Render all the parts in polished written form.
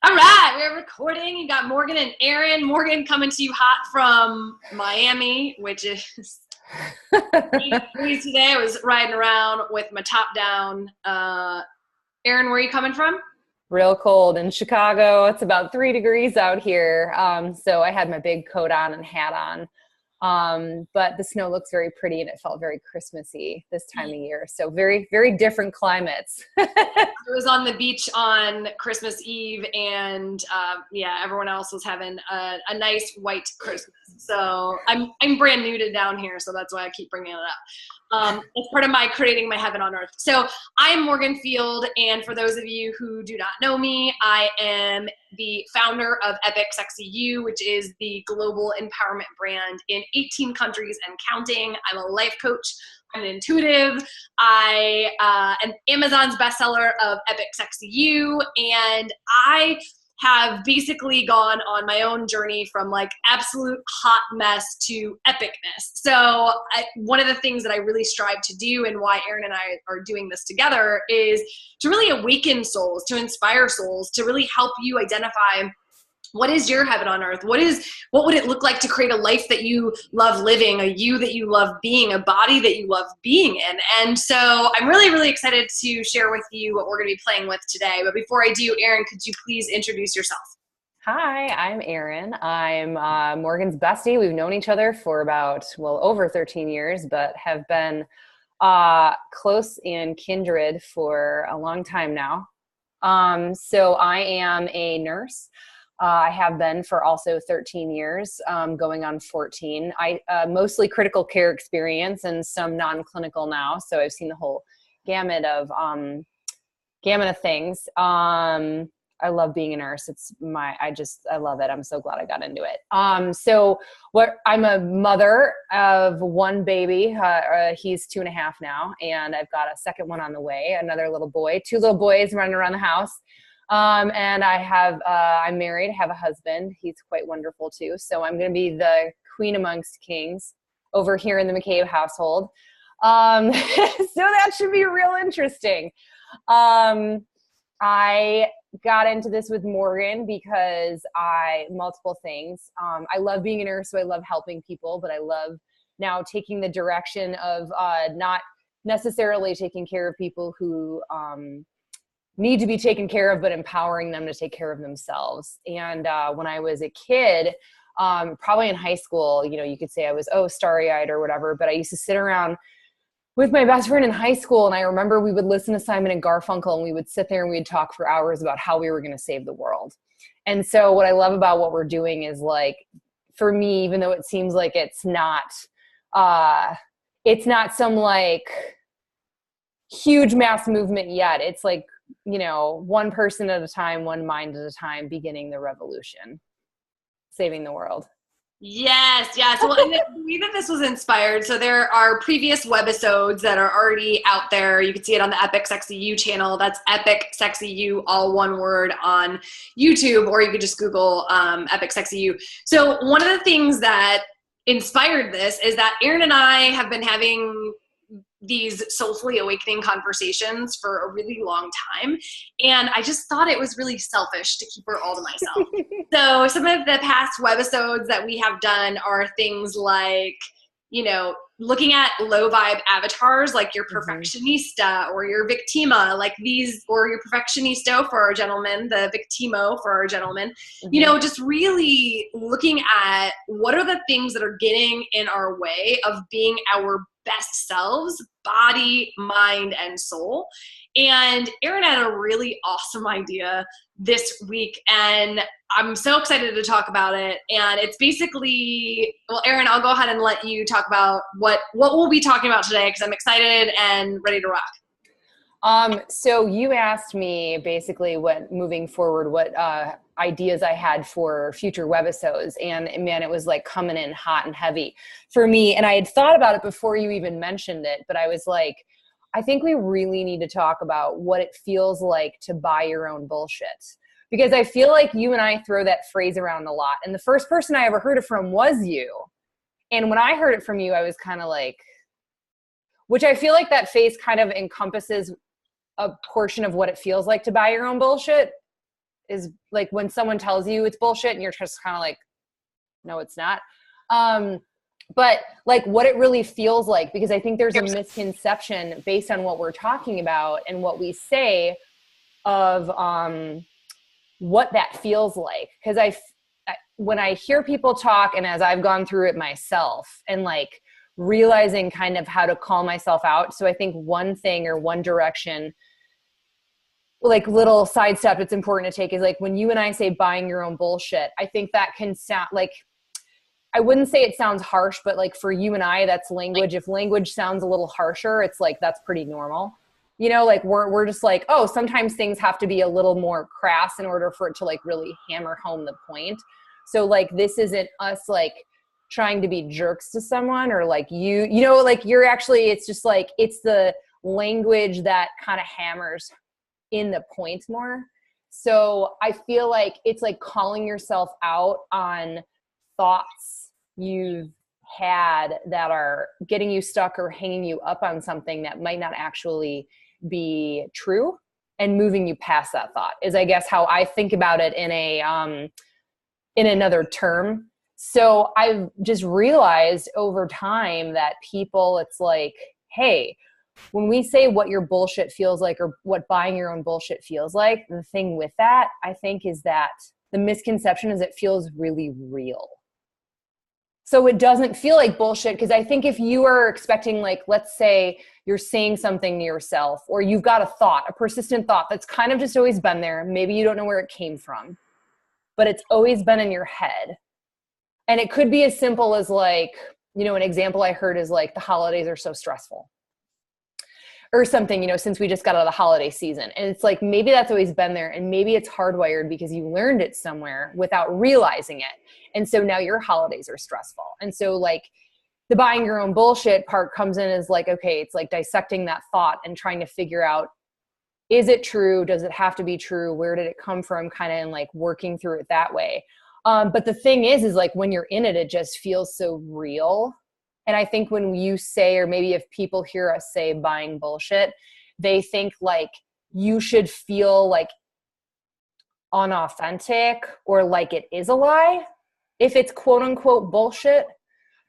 All right, we're recording. You got Morgan and Erin. Morgan coming to you hot from Miami, which is 80 degrees today. I was riding around with my top down. Erin, where are you coming from? Real cold in Chicago. It's about 3 degrees out here. So I had my big coat on and hat on. But the snow looks very pretty and it felt very Christmassy this time of year. So very, very different climates. I was on the beach on Christmas Eve and everyone else was having a nice white Christmas. So I'm brand new to down here, so that's why I keep bringing it up. It's part of my creating my heaven on earth. So I'm Morgan Field, and for those of you who do not know me, I am the founder of EpicSexyYou, which is the global empowerment brand in 18 countries and counting. I'm a life coach. I'm an intuitive. I am Amazon's bestseller of EpicSexyYou, and I have basically gone on my own journey from like absolute hot mess to epicness. So one of the things that I really strive to do, and why Erin and I are doing this together, is to really awaken souls, to inspire souls, to really help you identify what is your heaven on earth? What would it look like to create a life that you love living, a you that you love being, a body that you love being in? And so I'm really, really excited to share with you what we're going to be playing with today. But before I do, Erin, could you please introduce yourself? Hi, I'm Erin. I'm Morgan's bestie. We've known each other for about, over 13 years, but have been close and kindred for a long time now. So I am a nurse. I have been for also 13 years, going on 14. I mostly critical care experience and some non-clinical now. So I've seen the whole gamut of things. I love being a nurse. I love it. I'm so glad I got into it. I'm a mother of one baby. He's 2.5 now, and I've got a second one on the way, another little boy, 2 little boys running around the house. And I'm married, have a husband. He's quite wonderful too. So I'm going to be the queen amongst kings over here in the McCabe household. So that should be real interesting. I got into this with Morgan because multiple things. I love being a nurse, so I love helping people, but I love now taking the direction of, not necessarily taking care of people who, need to be taken care of, but empowering them to take care of themselves. And when I was a kid, probably in high school, you could say I was, starry-eyed or whatever, but I used to sit around with my best friend in high school. And I remember we would listen to Simon and Garfunkel, and we would sit there and we'd talk for hours about how we were going to save the world. And so what I love about what we're doing is, like, for me, even though it seems like it's not some like huge mass movement yet, it's like, one person at a time, one mind at a time, beginning the revolution, saving the world. Yes. Well, I believe that this was inspired. So there are previous webisodes that are already out there. You can see it on the EpicSexyYou channel. That's EpicSexyYou, all one word, on YouTube, or you could just Google EpicSexyYou. So one of the things that inspired this is that Erin and I have been having these soulfully awakening conversations for a really long time. And I just thought it was really selfish to keep her all to myself. So some of the past webisodes that we have done are things like, looking at low vibe avatars, like your perfectionista or your victima, like these, or your perfectionista for our gentlemen, the victimo for our gentlemen, just really looking at what are the things that are getting in our way of being our best selves, body, mind, and soul. And Erin had a really awesome idea this week, and I'm so excited to talk about it. And it's basically, Erin, I'll go ahead and let you talk about what we'll be talking about today, because I'm excited and ready to rock. So you asked me basically moving forward, what ideas I had for future webisodes, and man, it was like coming in hot and heavy for me. And I had thought about it before you even mentioned it, but I was like, I think we really need to talk about what it feels like to buy your own bullshit. Because I feel like you and I throw that phrase around a lot. And the first person I ever heard it from was you. And when I heard it from you, I was kind of like, which I feel like that phrase kind of encompasses a portion of what it feels like to buy your own bullshit. is like when someone tells you it's bullshit and you're just kind of like, no, it's not. But like what it really feels like, because I think there's a misconception based on what we're talking about and what we say of what that feels like. Because when I hear people talk, and as I've gone through it myself and like realizing kind of how to call myself out. So I think one thing or one direction, like little sidestep it's important to take is like when you and I say buying your own bullshit, I think that can sound like, I wouldn't say it sounds harsh, but like for you and I, that's language. If language sounds a little harsher, it's like, that's pretty normal. You know, like we're just like, oh, sometimes things have to be a little more crass in order for it to like really hammer home the point. So like, this isn't us like trying to be jerks to someone or like you know, like you're actually, it's just like, it's the language that kind of hammers in the points more. So I feel like it's like calling yourself out on thoughts you've had that are getting you stuck or hanging you up on something that might not actually be true, and moving you past that thought is, I guess, how I think about it in another term. So I've just realized over time that people, it's like, hey, when we say what your bullshit feels like or what buying your own bullshit feels like, the thing with that, I think, is that the misconception is it feels really real. So it doesn't feel like bullshit, because I think if you are expecting, like, let's say you're saying something to yourself, or you've got a thought, a persistent thought that's kind of just always been there. Maybe you don't know where it came from, but it's always been in your head. And it could be as simple as like, you know, an example I heard is like, the holidays are so stressful or something, you know, since we just got out of the holiday season. And it's like, maybe that's always been there, and maybe it's hardwired because you learned it somewhere without realizing it. And so now your holidays are stressful. And so like the buying your own bullshit part comes in as like, okay, it's like dissecting that thought and trying to figure out, is it true? Does it have to be true? Where did it come from? Kind of, and like working through it that way. But the thing is like when you're in it, it just feels so real. And I think when you say, or maybe if people hear us say buying bullshit, they think like you should feel like unauthentic or like it is a lie if it's quote unquote bullshit,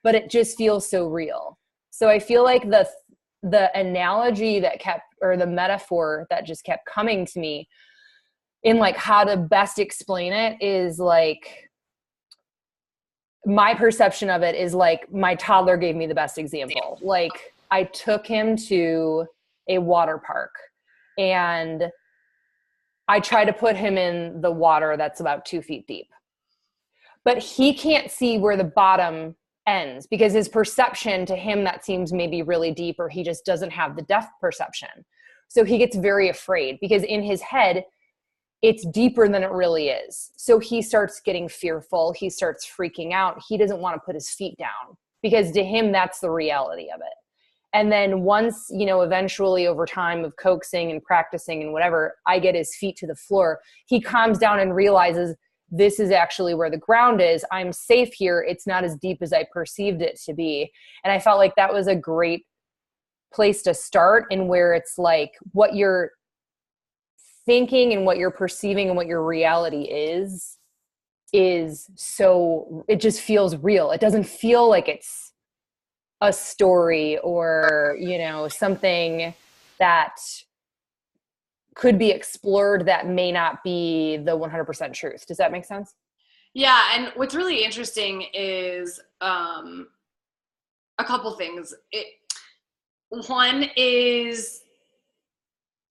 but it just feels so real. So I feel like the analogy that kept, or the metaphor that just kept coming to me in like how to best explain it is like, my perception of it is like my toddler gave me the best example. Like I took him to a water park and I try to put him in the water that's about 2 feet deep, but he can't see where the bottom ends because his perception, to him, that seems maybe really deep, or he just doesn't have the depth perception. So he gets very afraid because in his head, it's deeper than it really is. So he starts getting fearful. He starts freaking out. He doesn't want to put his feet down because to him, that's the reality of it. And then once, you know, eventually over time of coaxing and practicing and whatever, I get his feet to the floor, he calms down and realizes this is actually where the ground is. I'm safe here. It's not as deep as I perceived it to be. And I felt like that was a great place to start, and where it's like what you're thinking and what you're perceiving and what your reality is so, it just feels real. It doesn't feel like it's a story or, you know, something that could be explored that may not be the 100% truth. Does that make sense? Yeah. And what's really interesting is a couple things. One is,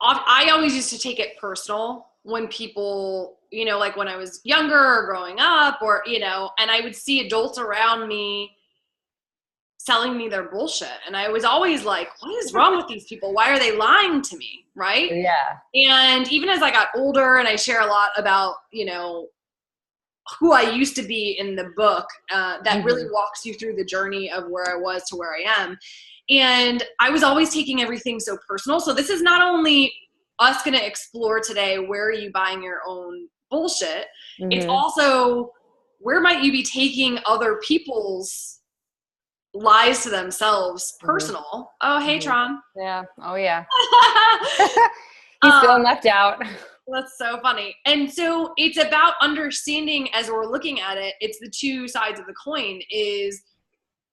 I always used to take it personal when people, you know, like when I was younger or growing up, or, you know, and I would see adults around me selling me their bullshit. And I was always like, what is wrong with these people? Why are they lying to me? Right? Yeah. And even as I got older, and I share a lot about, you know, who I used to be in the book, that really walks you through the journey of where I was to where I am. And I was always taking everything so personal. So this is not only us going to explore today, where are you buying your own bullshit? It's also, where might you be taking other people's lies to themselves personal? Oh, hey, Tron. Yeah. Oh, yeah. He's feeling left out. That's so funny. And so it's about understanding as we're looking at it, it's the two sides of the coin is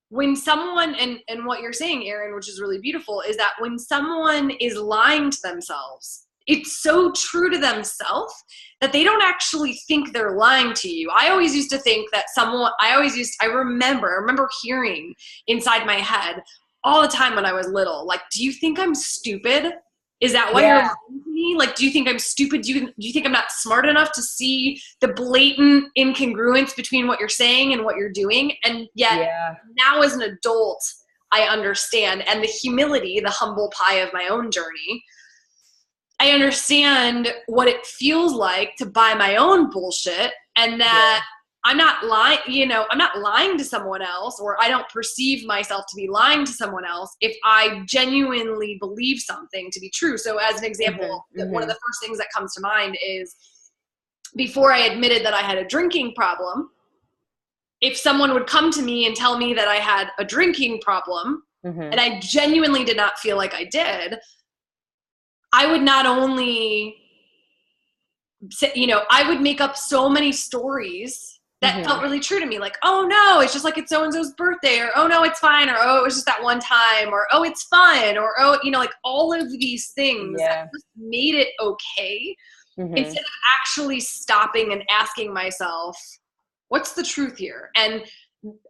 when someone, and what you're saying, Erin, which is really beautiful, is that when someone is lying to themselves, it's so true to themselves that they don't actually think they're lying to you. I always used to think that I remember hearing inside my head all the time when I was little, like, do you think I'm stupid? Is that why you're lying to me? Like, do you think I'm stupid? Do you think I'm not smart enough to see the blatant incongruence between what you're saying and what you're doing? And yet now as an adult, I understand. And the humility, the humble pie of my own journey, I understand what it feels like to buy my own bullshit, and that I'm not lying, I'm not lying to someone else, or I don't perceive myself to be lying to someone else if I genuinely believe something to be true. So as an example, one of the first things that comes to mind is before I admitted that I had a drinking problem, if someone would come to me and tell me that I had a drinking problem, and I genuinely did not feel like I did, I would not only say, I would make up so many stories that felt really true to me. Like, oh no, it's just like it's so-and-so's birthday, or oh no, it's fine, or oh, it was just that one time, or oh, it's fun, or oh, like all of these things that just made it okay, instead of actually stopping and asking myself, what's the truth here? And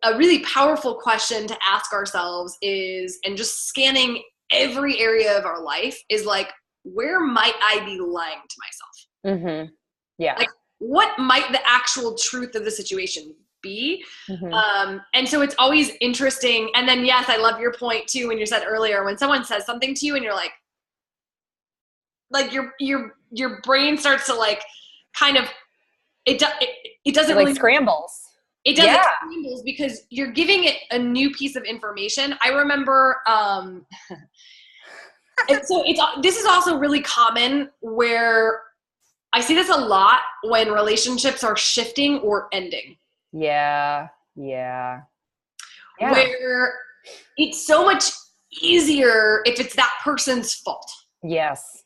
a really powerful question to ask ourselves is, and just scanning every area of our life is like, where might I be lying to myself? Yeah. Like, what might the actual truth of the situation be? And so it's always interesting. And then, yes, I love your point too, when you said earlier, when someone says something to you and you're like your brain starts to like kind of, it doesn't really scrambles. It does. It scrambles because you're giving it a new piece of information. I remember, and so this is also really common where I see this a lot when relationships are shifting or ending. Yeah. Where it's so much easier if it's that person's fault. Yes.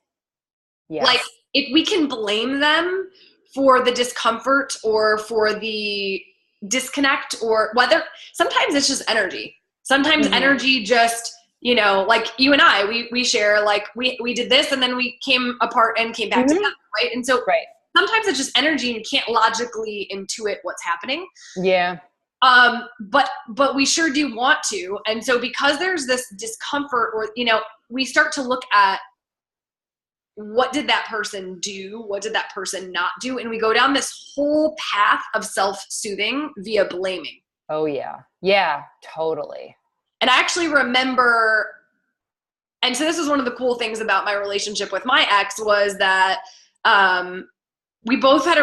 Like, if we can blame them for the discomfort or for the disconnect, or whether sometimes it's just energy. Sometimes energy just, like you and I, we share, like we did this and then we came apart and came back together, right? And so sometimes it's just energy and you can't logically intuit what's happening. Yeah. But we sure do want to. And so because there's this discomfort, or, we start to look at, what did that person do? What did that person not do? And we go down this whole path of self-soothing via blaming. Oh yeah. Yeah, totally. And I actually remember, and so this is one of the cool things about my relationship with my ex, was that we both had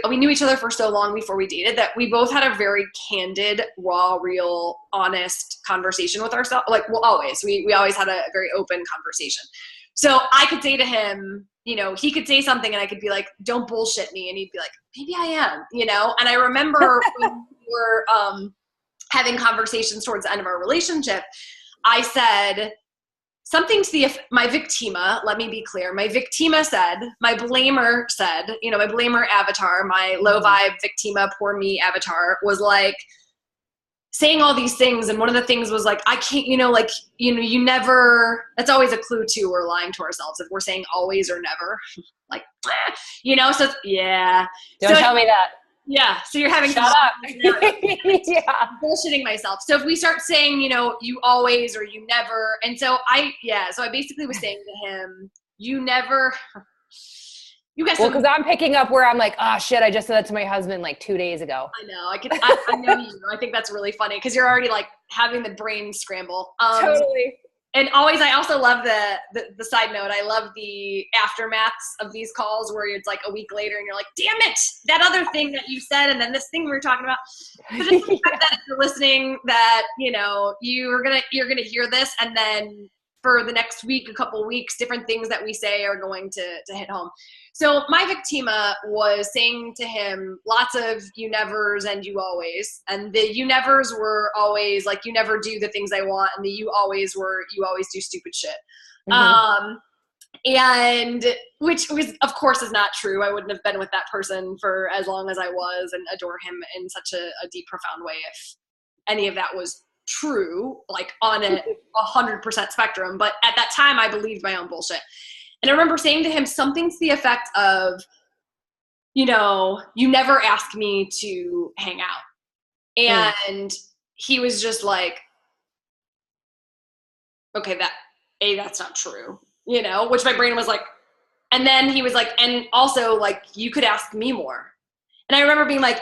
we knew each other for so long before we dated, that we both had a very candid, raw, real, honest conversation with ourselves. Like, well, always. We always had a very open conversation. So I could say to him, he could say something and I could be like, don't bullshit me. And he'd be like, maybe I am, And I remember when we were having conversations towards the end of our relationship, I said something to my victima, let me be clear. My victima said, my blamer said, my blamer avatar, my low vibe victima, poor me avatar was like, saying all these things. And one of the things was like, I can't, you never, that's always a clue too. We're lying to ourselves if we're saying always or never, like, so yeah. Don't tell me that. Yeah. So you're having Shut up. Yeah. Bullshitting myself. So if we start saying, you always, or you never. And so I basically was saying to him, you never, you guys. Well, because I'm picking up where I'm like, oh shit, I just said that to my husband like 2 days ago. I know. I know you. I think that's really funny because you're already like having the brain scramble. Totally. And always, I also love the side note. I love the aftermaths of these calls where it's like a week later and you're like, damn it, that other thing that you said, and then this thing we were talking about. But it's the fact that if you're listening, that you're gonna hear this, and then for the next week, a couple weeks, different things that we say are going to hit home. So my victima was saying to him lots of you nevers and you always. And the you nevers were always like, you never do the things I want. And the you always were, you always do stupid shit. And which was, of course, is not true. I wouldn't have been with that person for as long as I was and adore him in such a deep, profound way if any of that was true, like on a 100% spectrum. But at that time, I believed my own bullshit. And I remember saying to him something to the effect of, you never ask me to hang out. And he was just like, okay, that's not true, which my brain was like, and then he was like, and also like, you could ask me more. And I remember being like,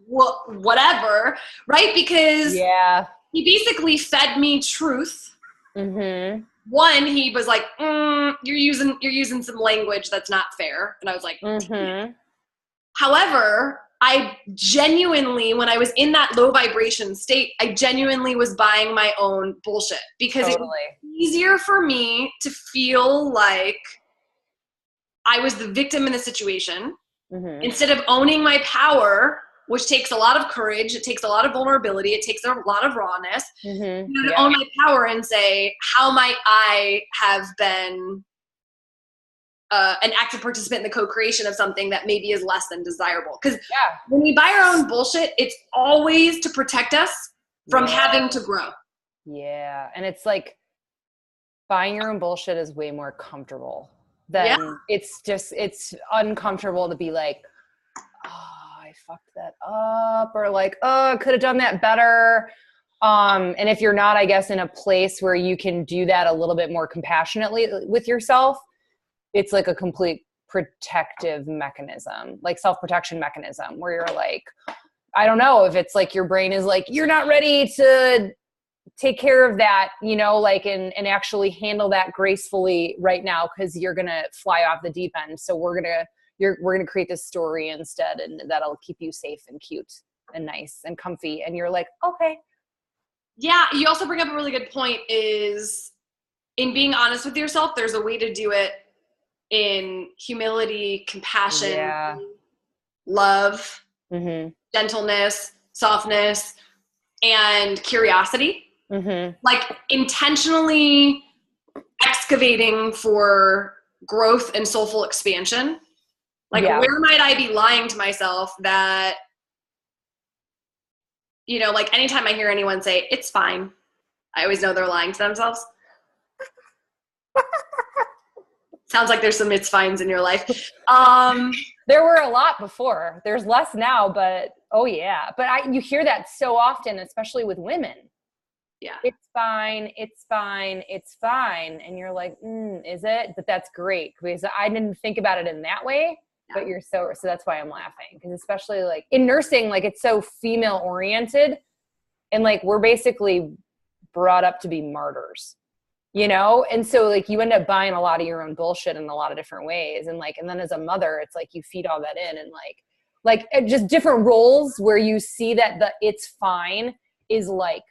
well, whatever. Right. Because he basically fed me truth. Mm-hmm. One, he was like, you're using some language that's not fair. And I was like, However, I genuinely, when I was in that low vibration state, I genuinely was buying my own bullshit because it was easier for me to feel like I was the victim in the situation instead of owning my power, which takes a lot of courage. It takes a lot of vulnerability. It takes a lot of rawness to own my power and say, how might I have been an active participant in the co-creation of something that maybe is less than desirable. Because when we buy our own bullshit, it's always to protect us from having to grow. Yeah. And it's like buying your own bullshit is way more comfortable than it's uncomfortable to be like, oh, I fucked that up, or like, oh, I could have done that better. And if you're not, I guess, in a place where you can do that a little bit more compassionately with yourself, it's like a complete protective mechanism, like self-protection mechanism, where you're like, I don't know if it's like your brain is like, you're not ready to take care of that, like, and actually handle that gracefully right now, because you're going to fly off the deep end. So we're going to create this story instead, and that'll keep you safe and cute and nice and comfy. And you're like, okay. Yeah. You also bring up a really good point, is in being honest with yourself, there's a way to do it in humility, compassion, love, gentleness, softness, and curiosity. Like intentionally excavating for growth and soulful expansion. Like where might I be lying to myself that, like anytime I hear anyone say, it's fine, I always know they're lying to themselves. Sounds like there's some it's fines in your life. There were a lot before. There's less now, but oh yeah. But you hear that so often, especially with women. Yeah. It's fine. It's fine. It's fine. And you're like, is it? But that's great, because I didn't think about it in that way. Yeah. But you're so that's why I'm laughing, because especially like in nursing, like it's so female oriented, and like we're basically brought up to be martyrs. And so like you end up buying a lot of your own bullshit in a lot of different ways. And like, and then as a mother, it's like you feed all that in, and like just different roles where you see that the it's fine is like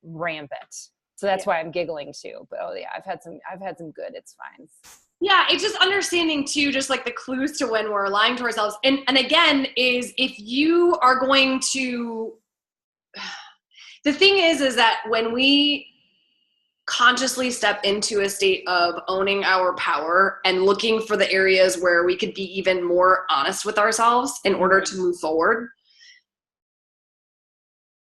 rampant. So that's why I'm giggling too. But I've had some good it's fines. Yeah, it's just understanding too, just like the clues to when we're lying to ourselves. And again, is if you are going to, the thing is that when we consciously step into a state of owning our power and looking for the areas where we could be even more honest with ourselves in order to move forward,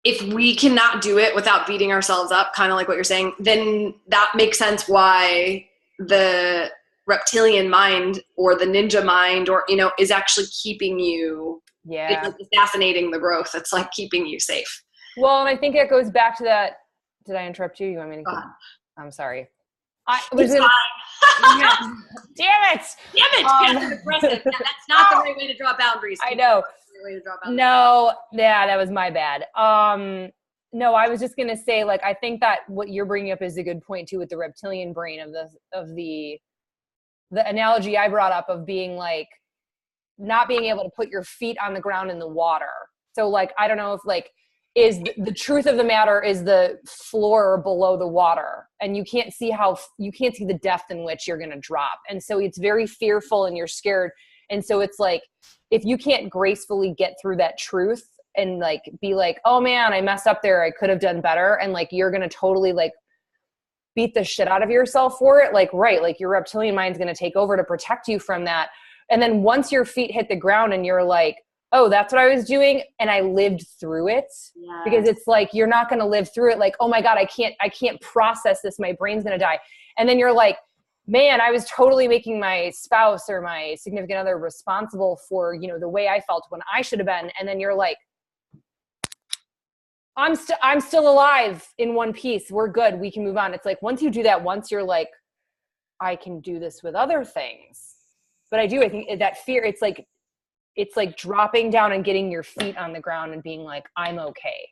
if we cannot do it without beating ourselves up, kind of like what you're saying, then that makes sense why the reptilian mind or the ninja mind or, is actually keeping you, it's like assassinating the growth. It's like keeping you safe. Well, and I think it goes back to that. Did I interrupt you? You want me to? I'm sorry. Damn it! Passive aggressive. That's not the right way to draw boundaries. I know. No, that was my bad. No, I was just gonna say, like, I think that what you're bringing up is a good point too, with the reptilian brain of the analogy I brought up of being like not being able to put your feet on the ground in the water. So like, I don't know if like, is the truth of the matter is the floor below the water, and you can't see the depth in which you're going to drop. And so it's very fearful and you're scared. And so it's like, if you can't gracefully get through that truth and like, be like, oh man, I messed up there, I could have done better. And like, you're going to totally like beat the shit out of yourself for it, like, right, like your reptilian mind's going to take over to protect you from that. And then once your feet hit the ground and you're like, oh, that's what I was doing, and I lived through it. Yes. Because it's like, you're not going to live through it like, oh my God, I can't process this. My brain's going to die. And then you're like, man, I was totally making my spouse or my significant other responsible for, you know, the way I felt when I should have been. And then you're like, I'm still alive in one piece. We're good. We can move on. It's like, once you do that, once you're like, I can do this with other things. But I think that fear, it's like dropping down and getting your feet on the ground and being like, I'm okay.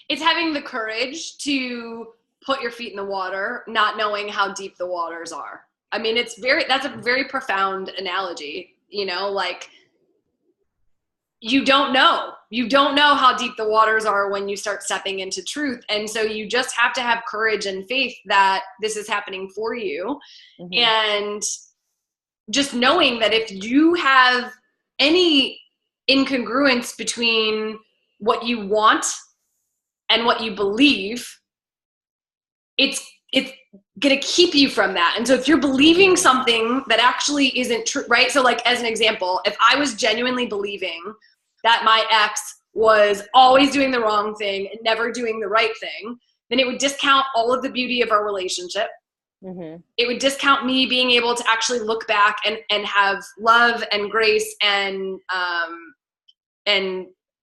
It's having the courage to put your feet in the water, not knowing how deep the waters are. I mean, that's a very profound analogy, you know, like you don't know how deep the waters are when you start stepping into truth. And so you just have to have courage and faith that this is happening for you. Mm-hmm. And just knowing that if you have any incongruence between what you want and what you believe, it's going to keep you from that. And so if you're believing something that actually isn't true, right? So like, as an example, if I was genuinely believing that my ex was always doing the wrong thing and never doing the right thing, then it would discount all of the beauty of our relationship. Mm-hmm. It would discount me being able to actually look back and have love and grace and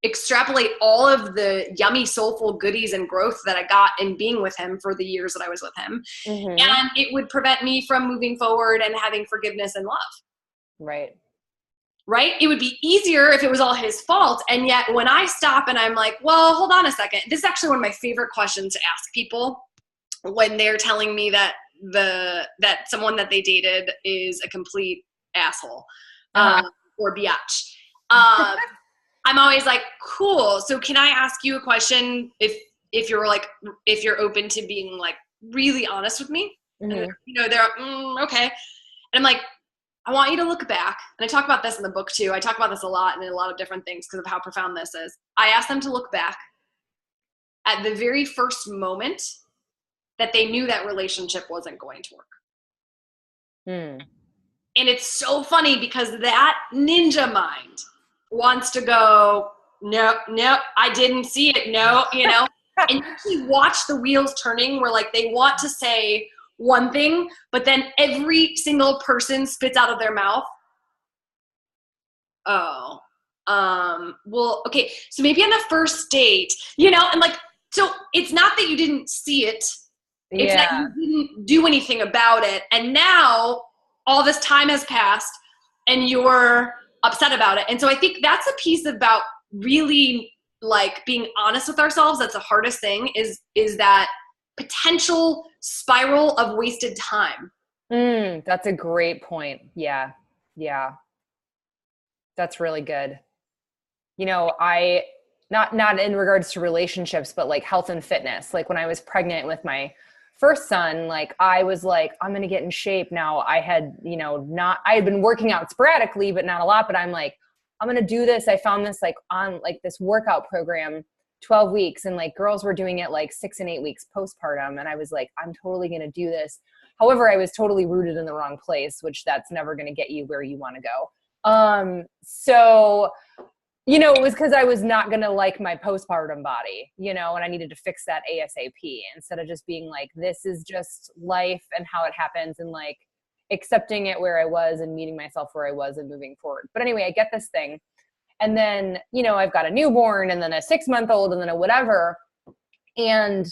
extrapolate all of the yummy, soulful goodies and growth that I got in being with him for the years that I was with him. Mm-hmm. And it would prevent me from moving forward and having forgiveness and love. Right. It would be easier if it was all his fault. And yet when I stop and I'm like, well, hold on a second. This is actually one of my favorite questions to ask people when they're telling me that someone that they dated is a complete asshole or biatch. I'm always like, cool. So can I ask you a question if you're open to being like really honest with me? Mm-hmm. And, you know, they're okay. And I'm like, I want you to look back. And I talk about this in the book too. I talk about this a lot and in a lot of different things because of how profound this is. I ask them to look back at the very first moment that they knew that relationship wasn't going to work. And it's so funny because that ninja mind wants to go, no, I didn't see it. No, you know, and you actually watch the wheels turning where like they want to say one thing, but then every single person spits out of their mouth, oh, well, okay, so maybe on the first date, you know, and like, so it's not that you didn't see it. It's that you didn't do anything about it. And now all this time has passed and you're upset about it. And so I think that's a piece about really like being honest with ourselves. That's the hardest thing is that potential spiral of wasted time. That's a great point. Yeah. That's really good. You know, not in regards to relationships, but like health and fitness. Like when I was pregnant with my first son, like I was like, I'm going to get in shape. Now I had, you know, I had been working out sporadically, but not a lot, but I'm like, I'm going to do this. I found this like on like this workout program, 12 weeks. And like girls were doing it like 6 and 8 weeks postpartum. And I was like, I'm totally going to do this. However, I was totally rooted in the wrong place, which that's never going to get you where you want to go. So, you know, it was because I was not going to like my postpartum body, you know, and I needed to fix that ASAP instead of just being like, this is just life and how it happens and like accepting it where I was and meeting myself where I was and moving forward. But anyway, I get this thing. And then, you know, I've got a newborn and then a 6-month-old and then a whatever. And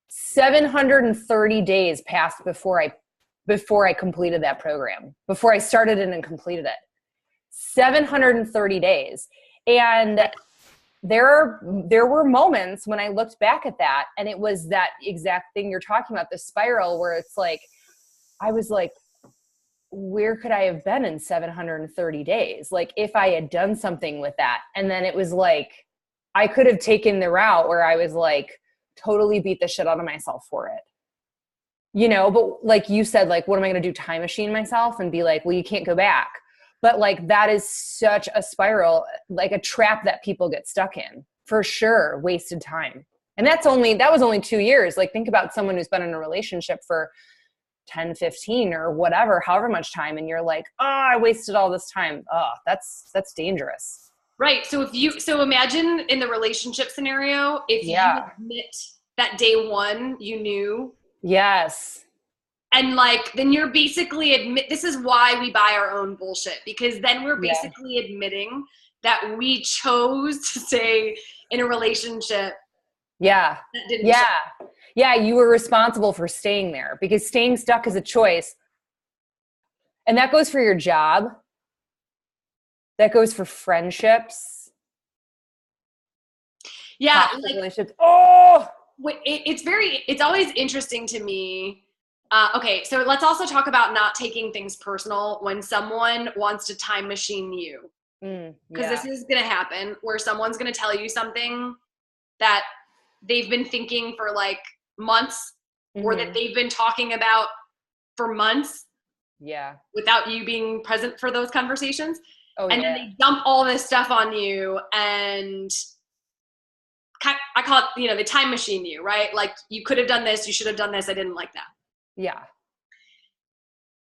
730 days passed before I completed that program, before I started it and completed it. 730 days. And there were moments when I looked back at that and it was that exact thing you're talking about, the spiral where it's like, I was like, where could I have been in 730 days? Like if I had done something with that. And then it was like, I could have taken the route where I was like, totally beat the shit out of myself for it. You know, but like you said, like, what am I going to do? Time machine myself and be like, well, you can't go back. But like, that is such a spiral, like a trap that people get stuck in for sure. Wasted time. And that was only 2 years. Like, think about someone who's been in a relationship for 10, 15 or whatever, however much time. And you're like, oh, I wasted all this time. Oh, that's dangerous. Right. So imagine in the relationship scenario, if you admit that day one, you knew. Yes. And like, then you're basically this is why we buy our own bullshit, because then we're basically admitting that we chose to stay in a relationship. Yeah. Yeah. You were responsible for staying there, because staying stuck is a choice. And that goes for your job. That goes for friendships. Yeah. Like, relationships. Oh, it's always interesting to me. Okay. So let's also talk about not taking things personal when someone wants to time machine you. Because this is going to happen, where someone's going to tell you something that they've been thinking for like months, or that they've been talking about for months. Yeah. Without you being present for those conversations. And then they dump all this stuff on you, and I call it, the time machine you, right? Like, you could have done this, you should have done this, I didn't like that. Yeah.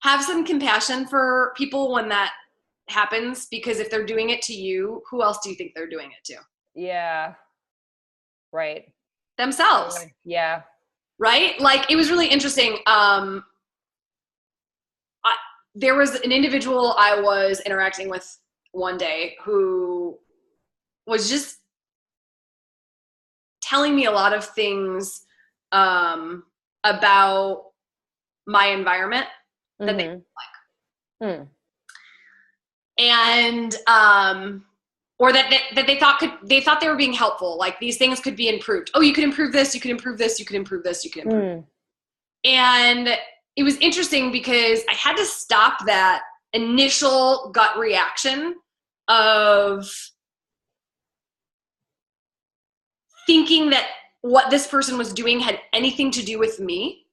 Have some compassion for people when that happens, because if they're doing it to you, who else do you think they're doing it to? Yeah. Right. Themselves. Yeah. Right? Like, it was really interesting. There was an individual I was interacting with one day who was just telling me a lot of things about my environment that they didn't like. And or that they thought they were being helpful. Like, these things could be improved. Oh, you could improve this, you could improve this, you could improve this, you could improve. And it was interesting because I had to stop that initial gut reaction of thinking that what this person was doing had anything to do with me.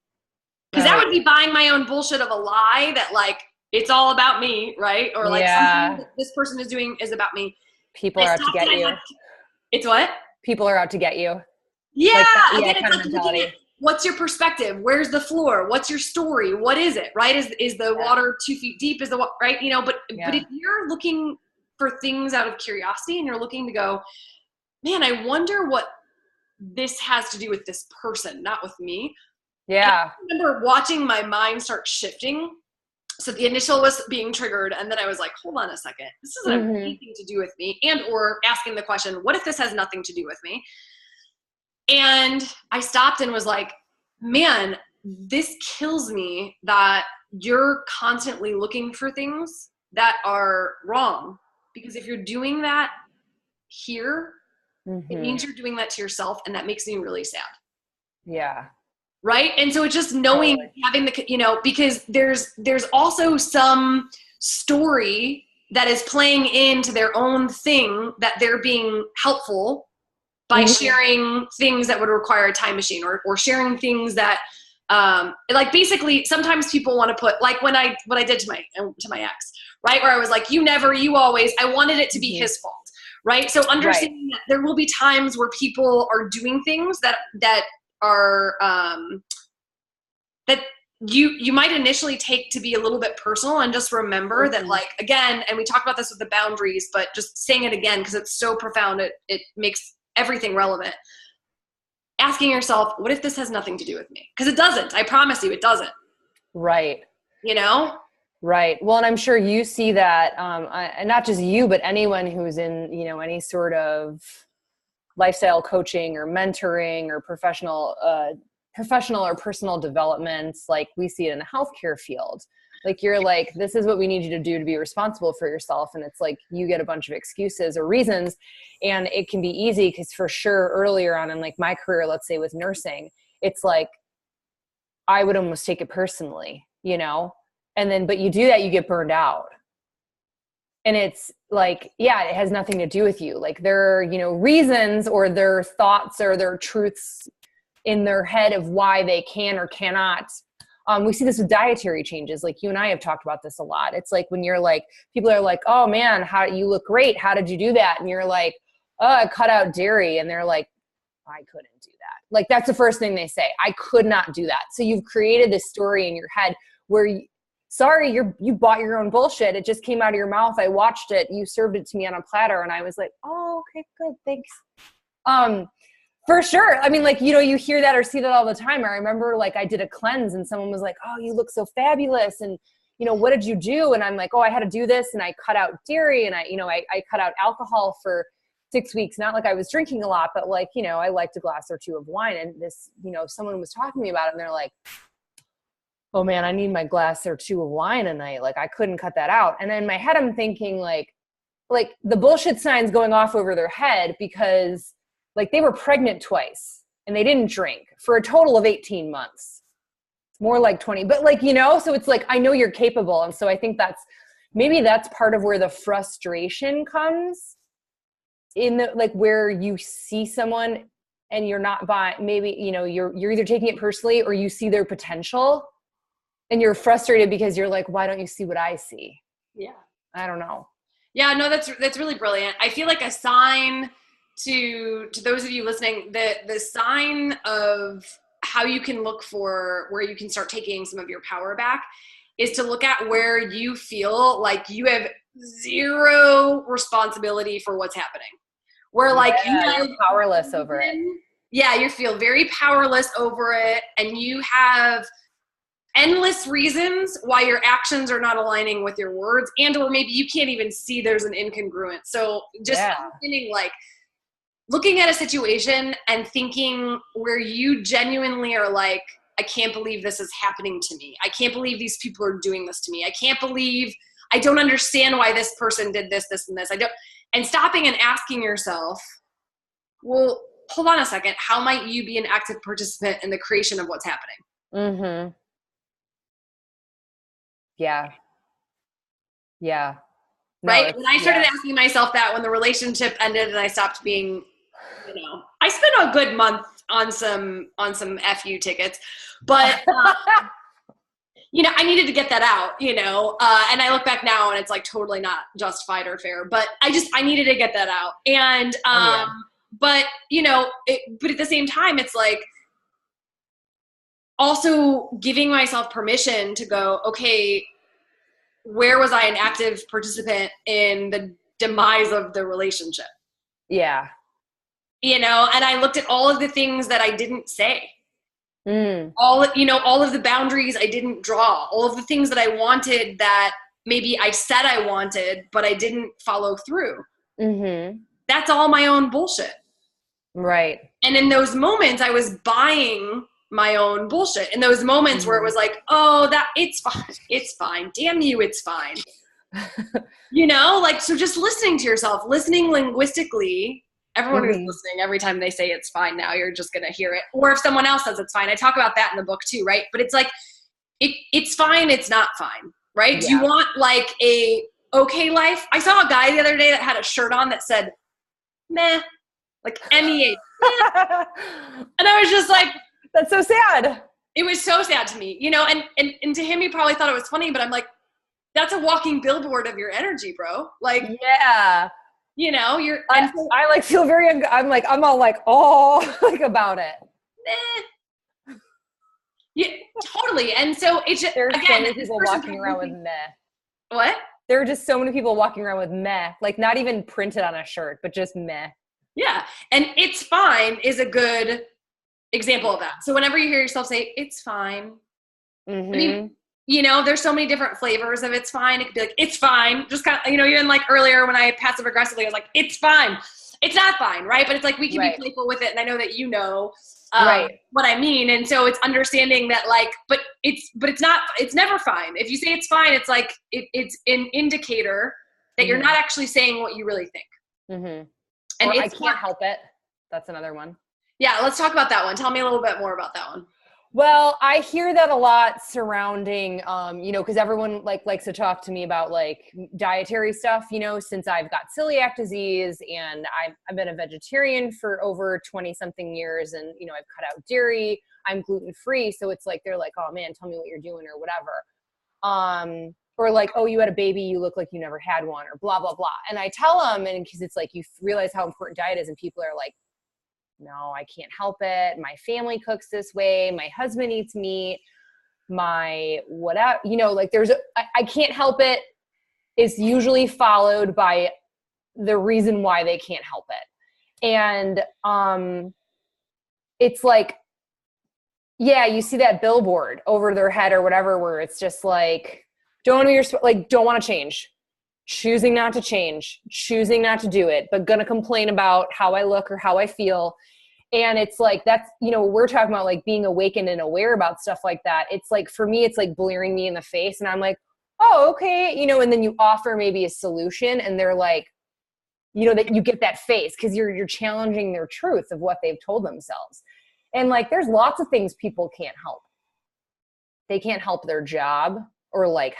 Because that would be buying my own bullshit of a lie that, like, it's all about me, right? Or like, something that this person is doing is about me. People are out to get you. It's what? People are out to get you. Yeah. Again, it's like looking at, what's your perspective? Where's the floor? What's your story? What is it? Right? Is the water 2 feet deep? Is the right? But if you're looking for things out of curiosity, and you're looking to go, man, I wonder what this has to do with this person, not with me. Yeah. I remember watching my mind start shifting. So the initial was being triggered, and then I was like, hold on a second. This doesn't have anything to do with me. And or asking the question, what if this has nothing to do with me? And I stopped and was like, man, this kills me that you're constantly looking for things that are wrong. Because if you're doing that here, it means you're doing that to yourself, and that makes me really sad. Yeah. Right? And so it's just knowing, having the, because there's also some story that is playing into their own thing, that they're being helpful by sharing things that would require a time machine, or sharing things that, like, basically sometimes people want to put, like, what I did to my ex, right? Where I was like, you always, I wanted it to be his fault. Right. So understanding that there will be times where people are doing things that are, that you might initially take to be a little bit personal, and just remember that, like, again, and we talked about this with the boundaries, but just saying it again, because it's so profound, it makes everything relevant. Asking yourself, what if this has nothing to do with me? Because it doesn't. I promise you, it doesn't. Right. Right. Well, and I'm sure you see that, and not just you, but anyone who's in, any sort of lifestyle coaching or mentoring or professional or personal development. Like, we see it in the healthcare field. Like, you're like, this is what we need you to do to be responsible for yourself. And it's like, you get a bunch of excuses or reasons, and it can be easy, because for sure earlier on in, like, my career, let's say with nursing, it's like, I would almost take it personally, and then, but you do that, you get burned out. And it's like, it has nothing to do with you. Like, there are, reasons, or their thoughts, or their truths in their head of why they can or cannot. We see this with dietary changes. Like, you and I have talked about this a lot. It's like, when you're like, people are like, oh man, how you look great. How did you do that? And you're like, oh, I cut out dairy. And they're like, I couldn't do that. Like, that's the first thing they say. I could not do that. So you've created this story in your head where you bought your own bullshit. It just came out of your mouth. I watched it. You served it to me on a platter. And I was like, oh, okay, good. Thanks. For sure. I mean, like, you know, you hear that or see that all the time. I remember like I did a cleanse and someone was like, oh, you look so fabulous. And, you know, what did you do? And I'm like, oh, I had to do this. And I cut out dairy and I cut out alcohol for 6 weeks. Not like I was drinking a lot, but like, you know, I liked a glass or two of wine. And this, you know, someone was talking to me about it and they're like, oh man, I need my glass or two of wine a night. Like I couldn't cut that out. And in my head, I'm thinking like the bullshit signs going off over their head because like they were pregnant twice and they didn't drink for a total of 18 months. It's more like 20, but like, you know, so it's like, I know you're capable. And so I think maybe that's part of where the frustration comes in the, like where you see someone and you're not maybe, you know, you're either taking it personally or you see their potential and you're frustrated because you're like, why don't you see what I see? Yeah. I don't know. Yeah, no, that's really brilliant. I feel like a sign to those of you listening, the sign of how you can look for where you can start taking some of your power back is to look at where you feel like you have zero responsibility for what's happening. Where like you're powerless over it. Yeah, you feel very powerless over it and you have endless reasons why your actions are not aligning with your words and or maybe you can't even see there's an incongruence. So just understanding like looking at a situation and thinking where you genuinely are like, I can't believe this is happening to me. I can't believe these people are doing this to me. I don't understand why this person did this, this, and this. And stopping and asking yourself, well, hold on a second. How might you be an active participant in the creation of what's happening? Mm-hmm. Yeah. Yeah. No, right. When I started asking myself that when the relationship ended and I stopped being, you know, I spent a good month on some FU tickets, but, you know, I needed to get that out, you know, and I look back now and it's like totally not justified or fair, but I needed to get that out. And, but you know, but at the same time, it's like, also giving myself permission to go, okay, where was I an active participant in the demise of the relationship? Yeah. You know, and I looked at all of the things that I didn't say. All of the boundaries I didn't draw, all of the things that I wanted that maybe I said I wanted, but I didn't follow through. Mm-hmm. That's all my own bullshit. Right. And in those moments, I was buying my own bullshit. In those moments where it was like, oh, it's fine. Damn you, it's fine. You know, like, so just listening to yourself, listening linguistically, everyone who's listening, every time they say it's fine now, you're just going to hear it. Or if someone else says it's fine, I talk about that in the book too, right? But it's like, it's fine, it's not fine, right? Yeah. Do you want like a okay life? I saw a guy the other day that had a shirt on that said, meh, like MEH. And I was just like, that's so sad. It was so sad to me, you know, and to him, he probably thought it was funny, but I'm like, that's a walking billboard of your energy, bro. Like, yeah, you know, I like feel very, I'm all like, oh, like about it. Yeah, totally. And so it's just, there's so many people walking around with meh. What? There are just so many people walking around with meh, like not even printed on a shirt, but just meh. Yeah. And it's fine is a good example of that. So whenever you hear yourself say, it's fine. I mean, you know, there's so many different flavors of it's fine. It could be like, it's fine. Just kind of, you know, even like earlier when I passive aggressively, I was like, it's fine. It's not fine. Right. But it's like, we can be playful with it. And I know that, you know, what I mean. And so it's understanding that like, but it's never fine. If you say it's fine, it's like, it's an indicator that you're not actually saying what you really think. And I can't help it. That's another one. Yeah. Let's talk about that one. Tell me a little bit more about that one. Well, I hear that a lot surrounding, you know, because everyone likes to talk to me about like dietary stuff, you know, since I've got celiac disease and I've been a vegetarian for over 20 something years and, you know, I've cut out dairy, I'm gluten-free. So it's like, they're like, oh man, tell me what you're doing or whatever. Or like, oh, you had a baby, you look like you never had one or blah, blah, blah. And I tell them, and because it's like, you realize how important diet is and people are like, no, I can't help it. My family cooks this way. My husband eats meat. My whatever, you know, like I can't help it is usually followed by the reason why they can't help it. And it's like, yeah, you see that billboard over their head or whatever, where it's just like, don't want to change, choosing not to change, choosing not to do it, but gonna complain about how I look or how I feel. And it's like, that's, you know, we're talking about like being awakened and aware about stuff like that. It's like, for me, it's like blearing me in the face, and I'm like, oh, okay. You know, and then you offer maybe a solution, and they're like, you know, that you get that face because you're challenging their truth of what they've told themselves. And like, there's lots of things people can't help. They can't help their job, or like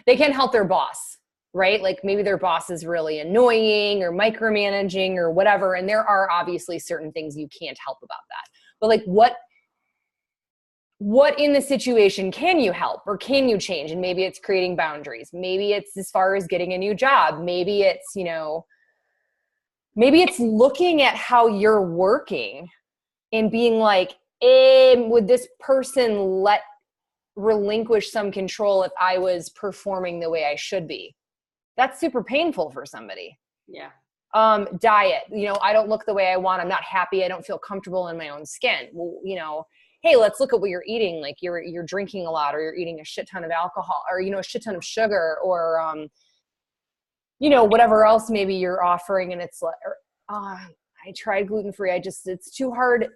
they can't help their boss, right? Like maybe their boss is really annoying or micromanaging or whatever. And there are obviously certain things you can't help about that. But like what in the situation can you help or can you change? And maybe it's creating boundaries. Maybe it's as far as getting a new job. Maybe it's, you know, maybe it's looking at how you're working and being like, would this person relinquish some control if I was performing the way I should be? That's super painful for somebody. Yeah. Diet, you know, I don't look the way I want. I'm not happy. I don't feel comfortable in my own skin. Well, you know, hey, let's look at what you're eating. Like you're drinking a lot, or you're eating a shit ton of alcohol, or, you know, a shit ton of sugar, or, you know, whatever else maybe you're offering. And it's like, I tried gluten-free. It's too hard.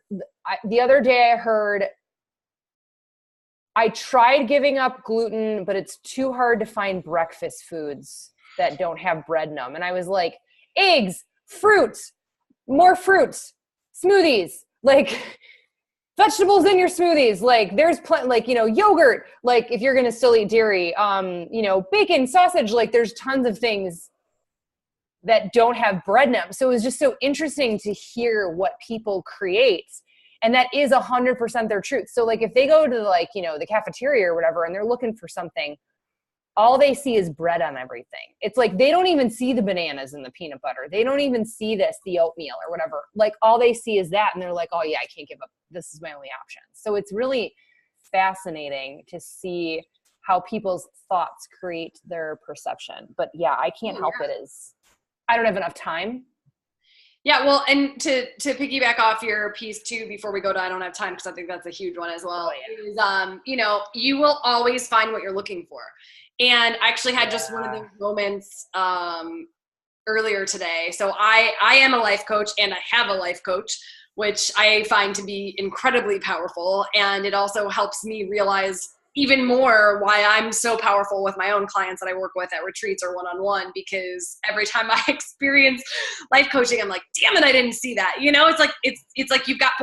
The other day I tried giving up gluten, but it's too hard to find breakfast foods that don't have bread in them. And I was like, eggs, fruits, more fruits, smoothies, like vegetables in your smoothies. Like there's plenty, like, you know, yogurt, like if you're going to still eat dairy, you know, bacon, sausage, like there's tons of things that don't have bread in them. So it was just so interesting to hear what people create. And that is 100% their truth. So like if they go to like, you know, the cafeteria or whatever, and they're looking for something, all they see is bread on everything. It's like, they don't even see the bananas and the peanut butter. They don't even see the oatmeal or whatever. Like all they see is that. And they're like, oh yeah, I can't give up. This is my only option. So it's really fascinating to see how people's thoughts create their perception. But yeah, I can't help it. I don't have enough time. Yeah, well, and to piggyback off your piece too, before we go to I don't have time, because I think that's a huge one as well, is, you know, you will always find what you're looking for. And I actually had just one of those moments earlier today. So I am a life coach, and I have a life coach, which I find to be incredibly powerful. And it also helps me realize even more why I'm so powerful with my own clients that I work with at retreats or one-on-one, because every time I experience life coaching, I'm like, damn it, I didn't see that. You know, it's like you've got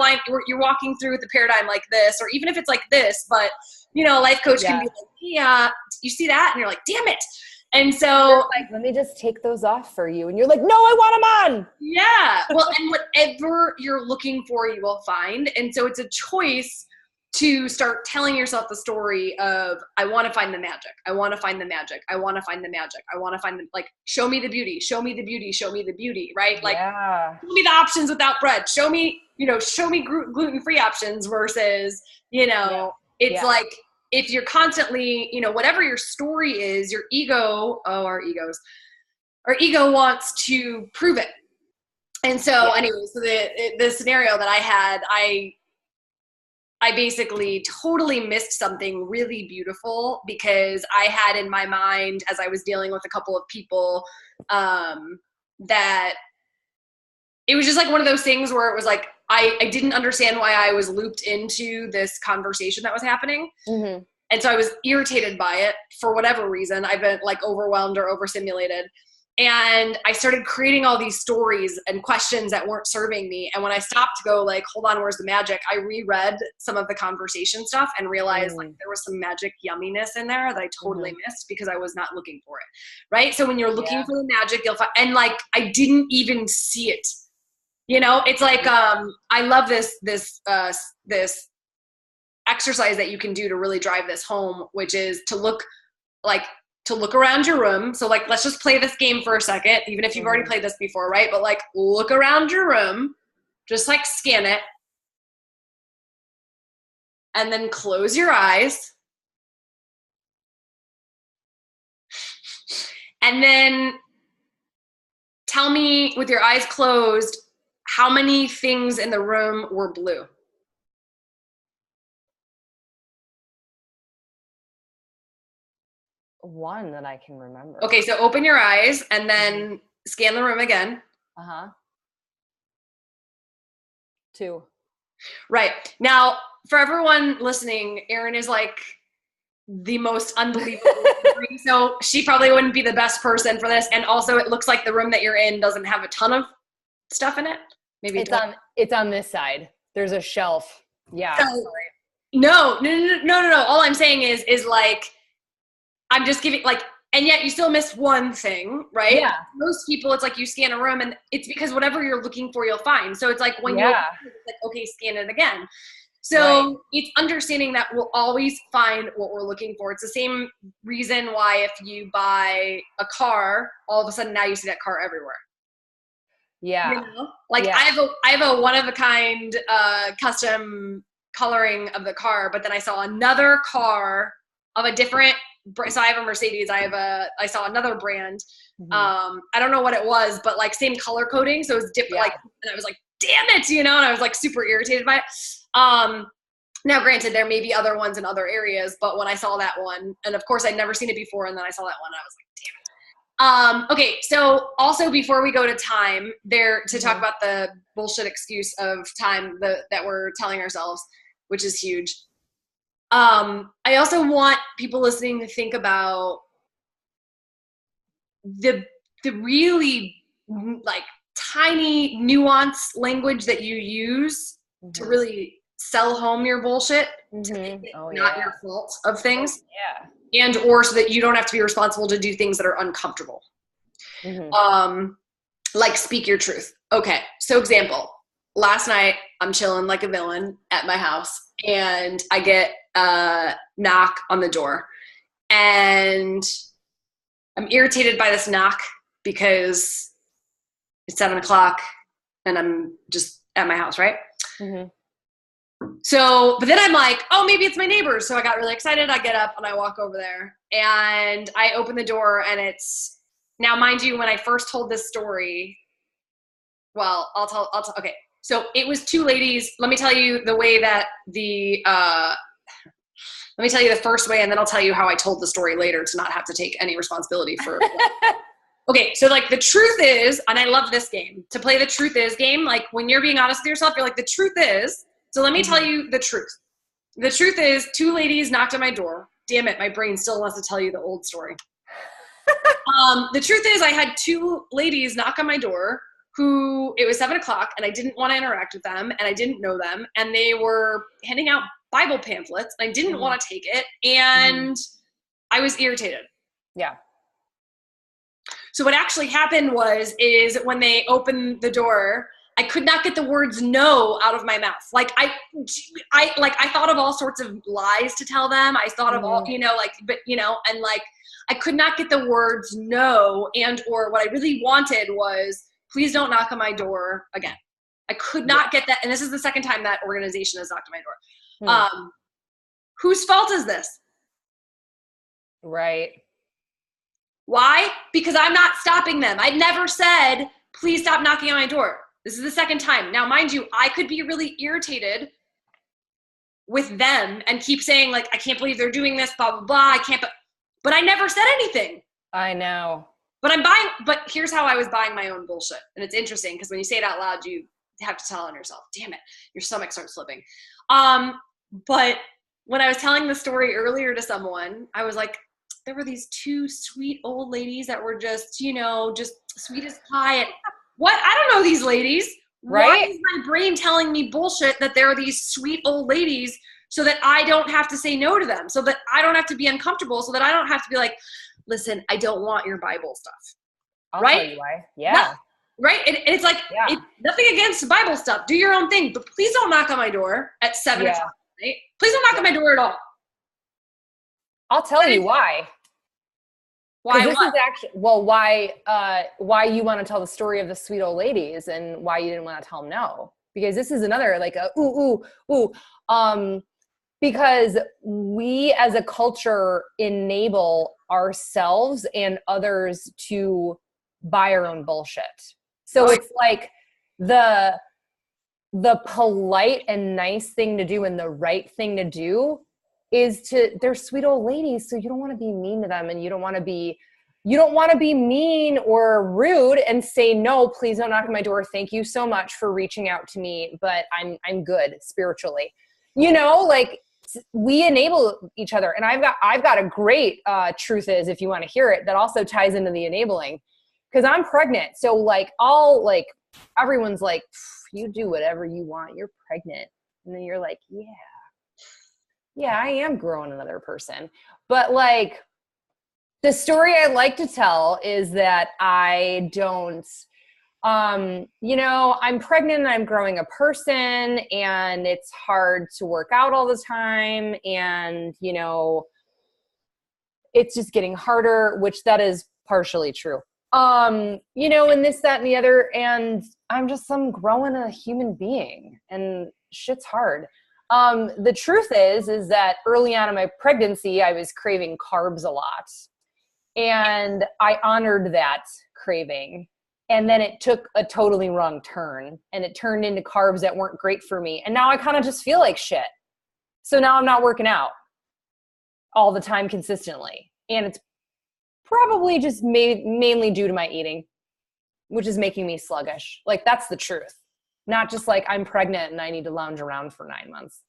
you're walking through the paradigm like this, or even if it's like this, but you know, life coach can be like, yeah, you see that? And you're like, damn it. And so like, let me just take those off for you. And you're like, no, I want them on. Yeah. Well, and whatever you're looking for, you will find. And so it's a choice to start telling yourself the story of, I want to find the magic. I want to find the magic. I want to find the magic. I want to find like, show me the beauty, show me the beauty, show me the beauty, right? Like, show me the options without bread. Show me gluten-free options versus, you know, it's like, if you're constantly, you know, whatever your story is, your ego, our ego wants to prove it. And so anyway, so the scenario that I had, I basically totally missed something really beautiful, because I had in my mind, as I was dealing with a couple of people, that it was just like one of those things where it was like, I didn't understand why I was looped into this conversation that was happening. Mm-hmm. And so I was irritated by it for whatever reason. I've been like overwhelmed or overstimulated. And I started creating all these stories and questions that weren't serving me. And when I stopped to go like, hold on, where's the magic? I reread some of the conversation stuff and realized like there was some magic yumminess in there that I totally missed because I was not looking for it. Right. So when you're looking for the magic, you'll find, and like, I didn't even see it. You know, it's like, I love this exercise that you can do to really drive this home, which is to look around your room. So like, let's just play this game for a second, even if you've already played this before, right? But like, look around your room Just like scan it. And then close your eyes. And then tell me, with your eyes closed, how many things in the room were blue? One that I can remember. Okay, so open your eyes and then scan the room again. Uh-huh. 2. Right. Now, for everyone listening, Erin is like the most unbelievable. So she probably wouldn't be the best person for this. And also, it looks like the room that you're in doesn't have a ton of stuff in it. Maybe it's on this side. There's a shelf. Yeah. So, no. All I'm saying is like, I'm just giving like, and yet you still missed one thing, right? Yeah. Most people, it's like you scan a room and it's because whatever you're looking for, you'll find. So it's like when you're like, okay, scan it again. So it's understanding that we'll always find what we're looking for. It's the same reason why if you buy a car, all of a sudden now you see that car everywhere. Yeah. You know? Like I have a one of a kind custom coloring of the car, but then I saw another car of a different. So I have a Mercedes. I saw another brand. I don't know what it was, but like same color coding. So it was different. Like, and I was like, damn it, you know, and I was like super irritated by it. Now granted, there may be other ones in other areas, but when I saw that one, and of course I'd never seen it before, and then I saw that one, I was like, damn it. Okay. So also before we go to time there to talk about the bullshit excuse of time that we're telling ourselves, which is huge. I also want people listening to think about the really like tiny nuanced language that you use to really sell home your bullshit, to make it not your fault of things, and or so that you don't have to be responsible to do things that are uncomfortable. Like speak your truth. Okay, so example. Last night, I'm chilling like a villain at my house, and I get a knock on the door. And I'm irritated by this knock because it's 7:00 and I'm just at my house, right? So, but then I'm like, oh, maybe it's my neighbors. So I got really excited. I get up and I walk over there and I open the door, and it's, now mind you, when I first told this story, well, I'll tell, okay. So it was 2 ladies. Let me tell you the way that let me tell you the first way, and then I'll tell you how I told the story later to not have to take any responsibility for Okay, so like the truth is, and I love this game, to play the truth is game, like when you're being honest with yourself, you're like, the truth is, so let me tell you the truth. The truth is 2 ladies knocked on my door. Damn it, my brain still wants to tell you the old story. The truth is I had 2 ladies knock on my door who, it was 7:00 and I didn't want to interact with them and I didn't know them, and they were handing out Bible pamphlets and I didn't want to take it, and I was irritated. Yeah. So what actually happened is when they opened the door, I could not get the words no out of my mouth. Like I thought of all sorts of lies to tell them. I thought of all, and like I could not get the words no, and or what I really wanted was, please don't knock on my door again. I could not get that. And this is the second time that organization has knocked on my door. Whose fault is this? Right. Why? Because I'm not stopping them. I never said, please stop knocking on my door. This is the second time. Now, mind you, I could be really irritated with them and keep saying like, I can't believe they're doing this, blah, blah, blah. I can't, but I never said anything. I know. But here's how I was buying my own bullshit. And it's interesting because when you say it out loud, you have to tell on yourself, damn it, your stomach starts slipping. But when I was telling the story earlier to someone, I was like, there were these 2 sweet old ladies that were just, just sweet as pie. What? I don't know these ladies. Right? Why is my brain telling me bullshit that there are these sweet old ladies so that I don't have to say no to them, so that I don't have to be uncomfortable, so that I don't have to be like, listen, I don't want your Bible stuff. I'll tell you why. Yeah. No, right? And it's like, it's nothing against Bible stuff. Do your own thing. But please don't knock on my door at 7:00 at night. Please don't knock on my door at all. I'll tell you why. Why? This is actually, why you want to tell the story of the sweet old ladies and why you didn't want to tell them no. because this is another like a ooh. Because we as a culture enable ourselves and others to buy our own bullshit. So it's like the polite and nice thing to do and the right thing to do is they're sweet old ladies. So you don't want to be mean to them, and you don't want to be mean or rude and say, no, please don't knock on my door. Thank you so much for reaching out to me, but I'm good spiritually. Like we enable each other. And I've got a great truth is, if you want to hear it, that also ties into the enabling, because I'm pregnant. So like everyone's like, you do whatever you want. You're pregnant. And then you're like, yeah, I am growing another person. But like, the story I like to tell is that I don't, I'm pregnant and I'm growing a person, and it's hard to work out all the time. And, it's just getting harder, which that is partially true. And this, that, and the other. And I'm growing a human being, and shit's hard. The truth is that early on in my pregnancy, I was craving carbs a lot, and I honored that craving. And then it took a totally wrong turn, and it turned into carbs that weren't great for me. And now I kind of just feel like shit. So now I'm not working out all the time consistently. And it's probably just mainly due to my eating, which is making me sluggish. Like, that's the truth. Not just like I'm pregnant and I need to lounge around for 9 months.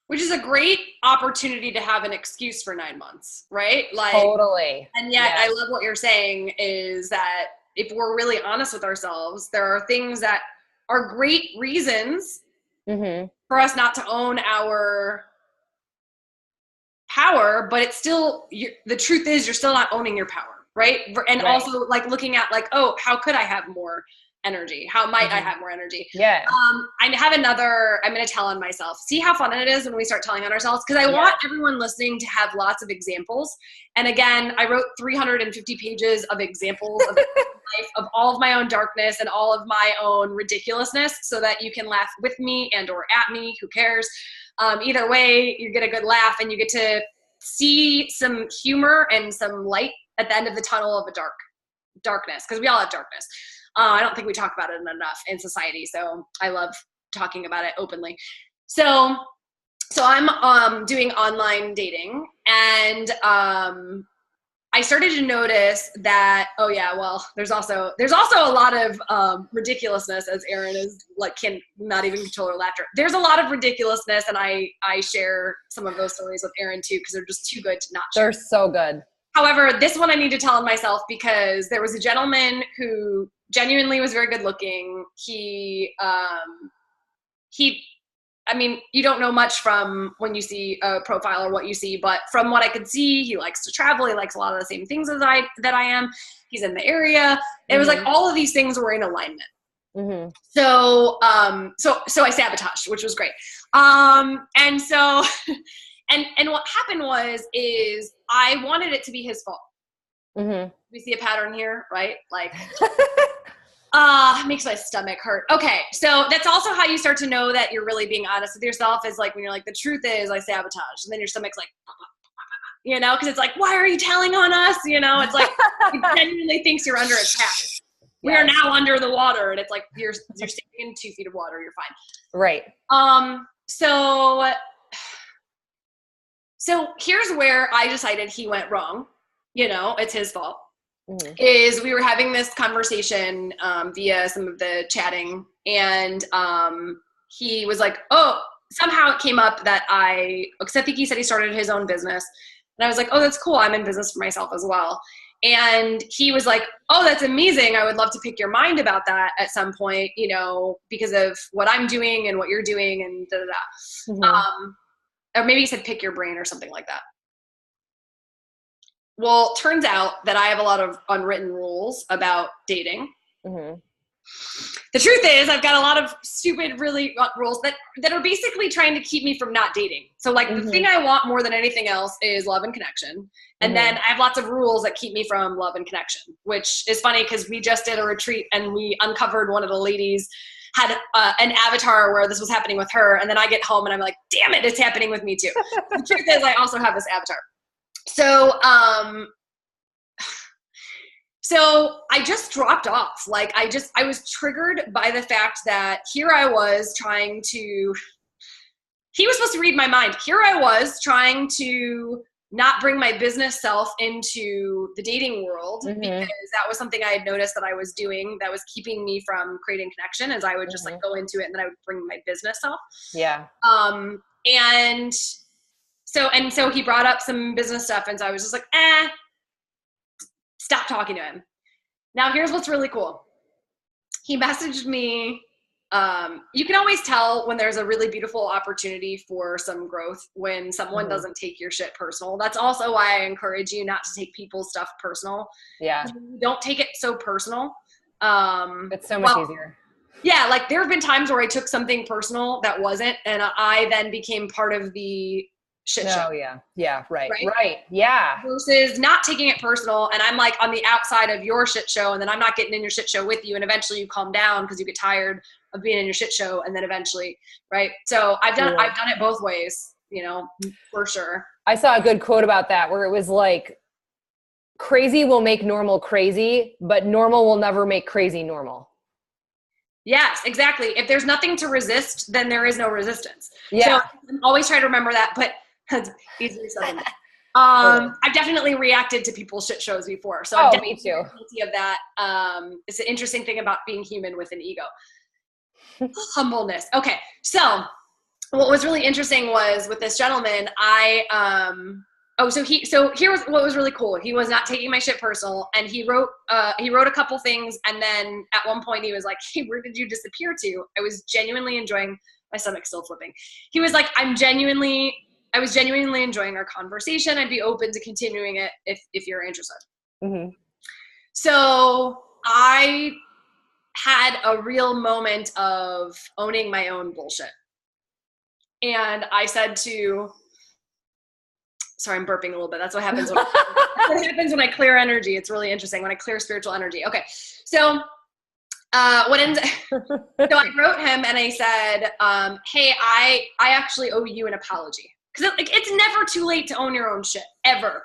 Which is a great opportunity to have an excuse for 9 months, right? Like, totally. And yet I love what you're saying is that if we're really honest with ourselves, there are things that are great reasons for us not to own our power, but it's still, the truth is you're still not owning your power, right? And also like looking at like, oh, how could I have more energy? How might I have more energy? Yeah. I have another, I'm going to tell on myself. See how fun it is when we start telling on ourselves? Because I want everyone listening to have lots of examples. And again, I wrote 350 pages of examples of life, of all of my own darkness and all of my own ridiculousness, so that you can laugh with me and or at me. Who cares? Either way, you get a good laugh, and you get to see some humor and some light at the end of the tunnel of a darkness, because we all have darkness. I don't think we talk about it enough in society, so I love talking about it openly. So I'm doing online dating, and I started to notice that, oh yeah, well, there's also a lot of ridiculousness, as Erin is like, can not even control her laughter. There's a lot of ridiculousness, and I share some of those stories with Erin too, because they're just too good to not share. They're so good. However, this one I need to tell on myself, because there was a gentleman who genuinely was very good looking. I mean, you don't know much from when you see a profile or what you see, but from what I could see, he likes to travel. He likes a lot of the same things that I am. He's in the area. It was like all of these things were in alignment. So I sabotaged, which was great. And so, and what happened is I wanted it to be his fault. We see a pattern here, right? Like, makes my stomach hurt. Okay. So that's also how you start to know that you're really being honest with yourself, is like when you're like, the truth is I sabotage. And then your stomach's like, cause it's like, why are you telling on us? It's like, it genuinely thinks you're under attack. We are now under the water. And it's like, you're standing in 2 feet of water. You're fine. Right. So here's where I decided he went wrong. It's his fault. Is we were having this conversation via some of the chatting, and he was like, oh, somehow it came up that because I think he said he started his own business, and I was like, oh, that's cool, I'm in business for myself as well. And he was like, oh, that's amazing, I would love to pick your mind about that at some point, because of what I'm doing and what you're doing, and da-da-da. Or maybe he said pick your brain or something like that. Well, turns out that I have a lot of unwritten rules about dating. The truth is I've got a lot of stupid, really rules that are basically trying to keep me from not dating. So like the thing I want more than anything else is love and connection. And then I have lots of rules that keep me from love and connection, which is funny because we just did a retreat and we uncovered one of the ladies had an avatar where this was happening with her. And then I get home and I'm like, damn it, it's happening with me too. The truth is I also have this avatar. So I just dropped off. Like I was triggered by the fact that here I was trying to, he was supposed to read my mind. Here I was trying to not bring my business self into the dating world because that was something I had noticed that I was doing that was keeping me from creating connection, as I would just like go into it and then I would bring my business self. Yeah. And so he brought up some business stuff and so I was just like, stop talking to him. Now here's what's really cool. He messaged me. You can always tell when there's a really beautiful opportunity for some growth when someone doesn't take your shit personal. That's also why I encourage you not to take people's stuff personal. Yeah. Don't take it so personal. It's so much easier. Yeah. Like there have been times where I took something personal that wasn't, and I then became part of the shit show. Oh yeah. Yeah. Right. Yeah. Versus not taking it personal. And I'm like on the outside of your shit show and then I'm not getting in your shit show with you. And eventually you calm down because you get tired of being in your shit show. And then eventually, right. So I've done it both ways, you know, for sure. I saw a good quote about that where it was like, crazy will make normal crazy, but normal will never make crazy normal. Yes, exactly. If there's nothing to resist, then there is no resistance. Yeah. So I'm always try to remember that, but it's easier said than done. I've definitely reacted to people's shit shows before. So I'm definitely me too. guilty of that. It's an interesting thing about being human with an ego. Humbleness. Okay. So what was really interesting was with this gentleman, so here was what was really cool. He was not taking my shit personal and he wrote a couple things. And then at one point he was like, hey, where did you disappear to? I was genuinely enjoying, my stomach's still flipping. He was like, I was genuinely enjoying our conversation. I'd be open to continuing it if you're interested. So I had a real moment of owning my own bullshit. And I said sorry, I'm burping a little bit. That's what happens when I clear energy. It's really interesting when I clear spiritual energy. Okay. So so I wrote him and I said, hey, I actually owe you an apology. Because it's never too late to own your own shit, ever,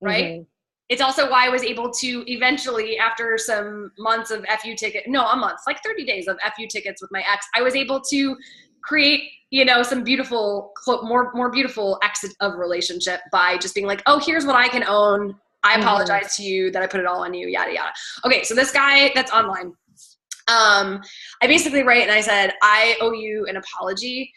right? It's also why I was able to eventually, after some months of like 30 days of FU tickets with my ex, I was able to create, some beautiful, more beautiful exit of relationship by just being like, oh, here's what I can own. I apologize to you that I put it all on you, yada, yada. Okay, so this guy that's online, I basically write and I said, I owe you an apology.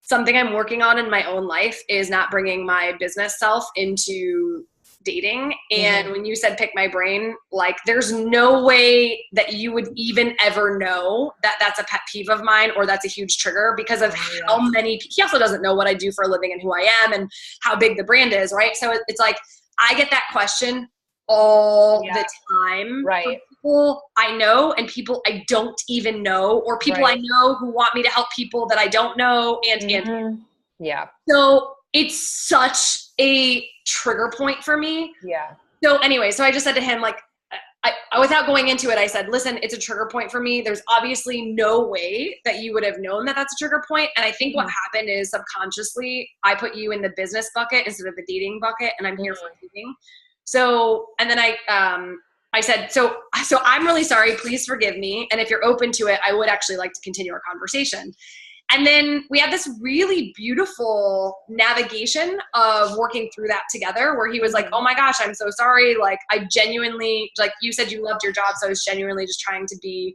Something I'm working on in my own life is not bringing my business self into dating. And when you said pick my brain, like there's no way that you would even ever know that that's a pet peeve of mine or that's a huge trigger because of how many, he also doesn't know what I do for a living and who I am and how big the brand is, right? So it's like, I get that question all the time. Right. People I know and people I don't even know, or people I know who want me to help people that I don't know. And so it's such a trigger point for me. Yeah. So anyway, so I just said to him, like, I without going into it, I said, listen, it's a trigger point for me. There's obviously no way that you would have known that that's a trigger point. And I think what happened is subconsciously I put you in the business bucket instead of the dating bucket, and I'm here for dating. So, and then I said, so I'm really sorry, please forgive me. And if you're open to it, I would actually like to continue our conversation. And then we had this really beautiful navigation of working through that together where he was like, oh my gosh, I'm so sorry. Like I genuinely, like you said, you loved your job. So I was genuinely just trying to be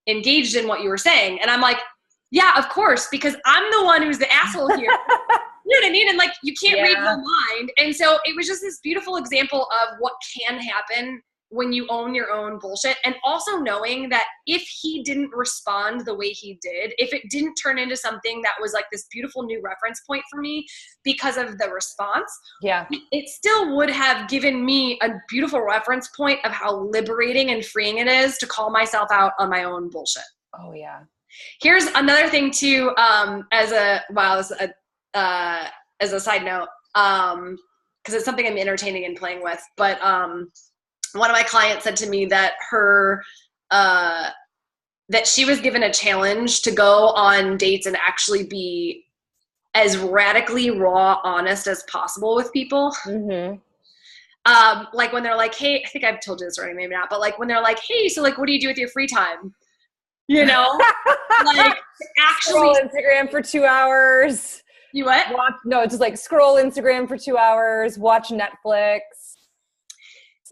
engaged in what you were saying. And I'm like, yeah, of course, because I'm the one who's the asshole here. You know what I mean? And like, you can't read my mind. And so it was just this beautiful example of what can happen when you own your own bullshit. And also knowing that if he didn't respond the way he did, if it didn't turn into something that was like this beautiful new reference point for me because of the response, it still would have given me a beautiful reference point of how liberating and freeing it is to call myself out on my own bullshit. Oh yeah. Here's another thing too, as a side note, because it's something I'm entertaining and playing with, but one of my clients said to me that that she was given a challenge to go on dates and actually be as radically raw, honest as possible with people. Mm-hmm. Like when they're like, hey, I think I've told you this already, maybe not, but like when they're like, hey, so like, what do you do with your free time? You know, like actually scroll Instagram for 2 hours. You what? No, it's just like scroll Instagram for 2 hours, watch Netflix.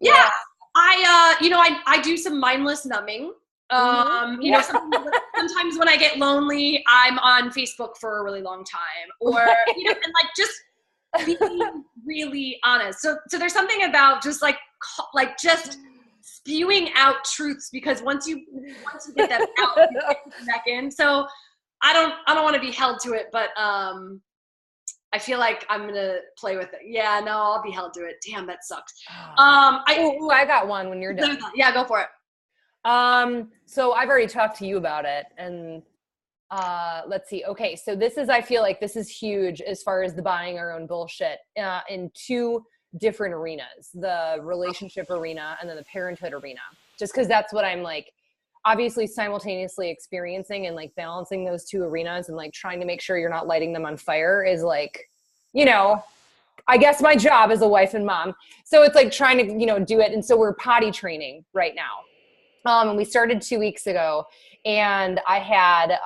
Yeah. I do some mindless numbing. You know, sometimes when I get lonely, I'm on Facebook for a really long time, or, you know, and like just being really honest. So there's something about just like just spewing out truths, because once you get that out, you get back in. So I don't want to be held to it, but, I feel like I'm going to play with it. Yeah, no, I'll be held to it. Damn, that sucks. I got one when you're done. Yeah, go for it. So I've already talked to you about it, and let's see. Okay, so I feel like this is huge as far as the buying our own bullshit in two different arenas, the relationship arena and then the parenthood arena, just because that's what I'm like obviously simultaneously experiencing, and like balancing those two arenas and like trying to make sure you're not lighting them on fire is like, you know, I guess my job as a wife and mom. So it's like trying to, you know, do it. And so we're potty training right now. And we started 2 weeks ago, and I had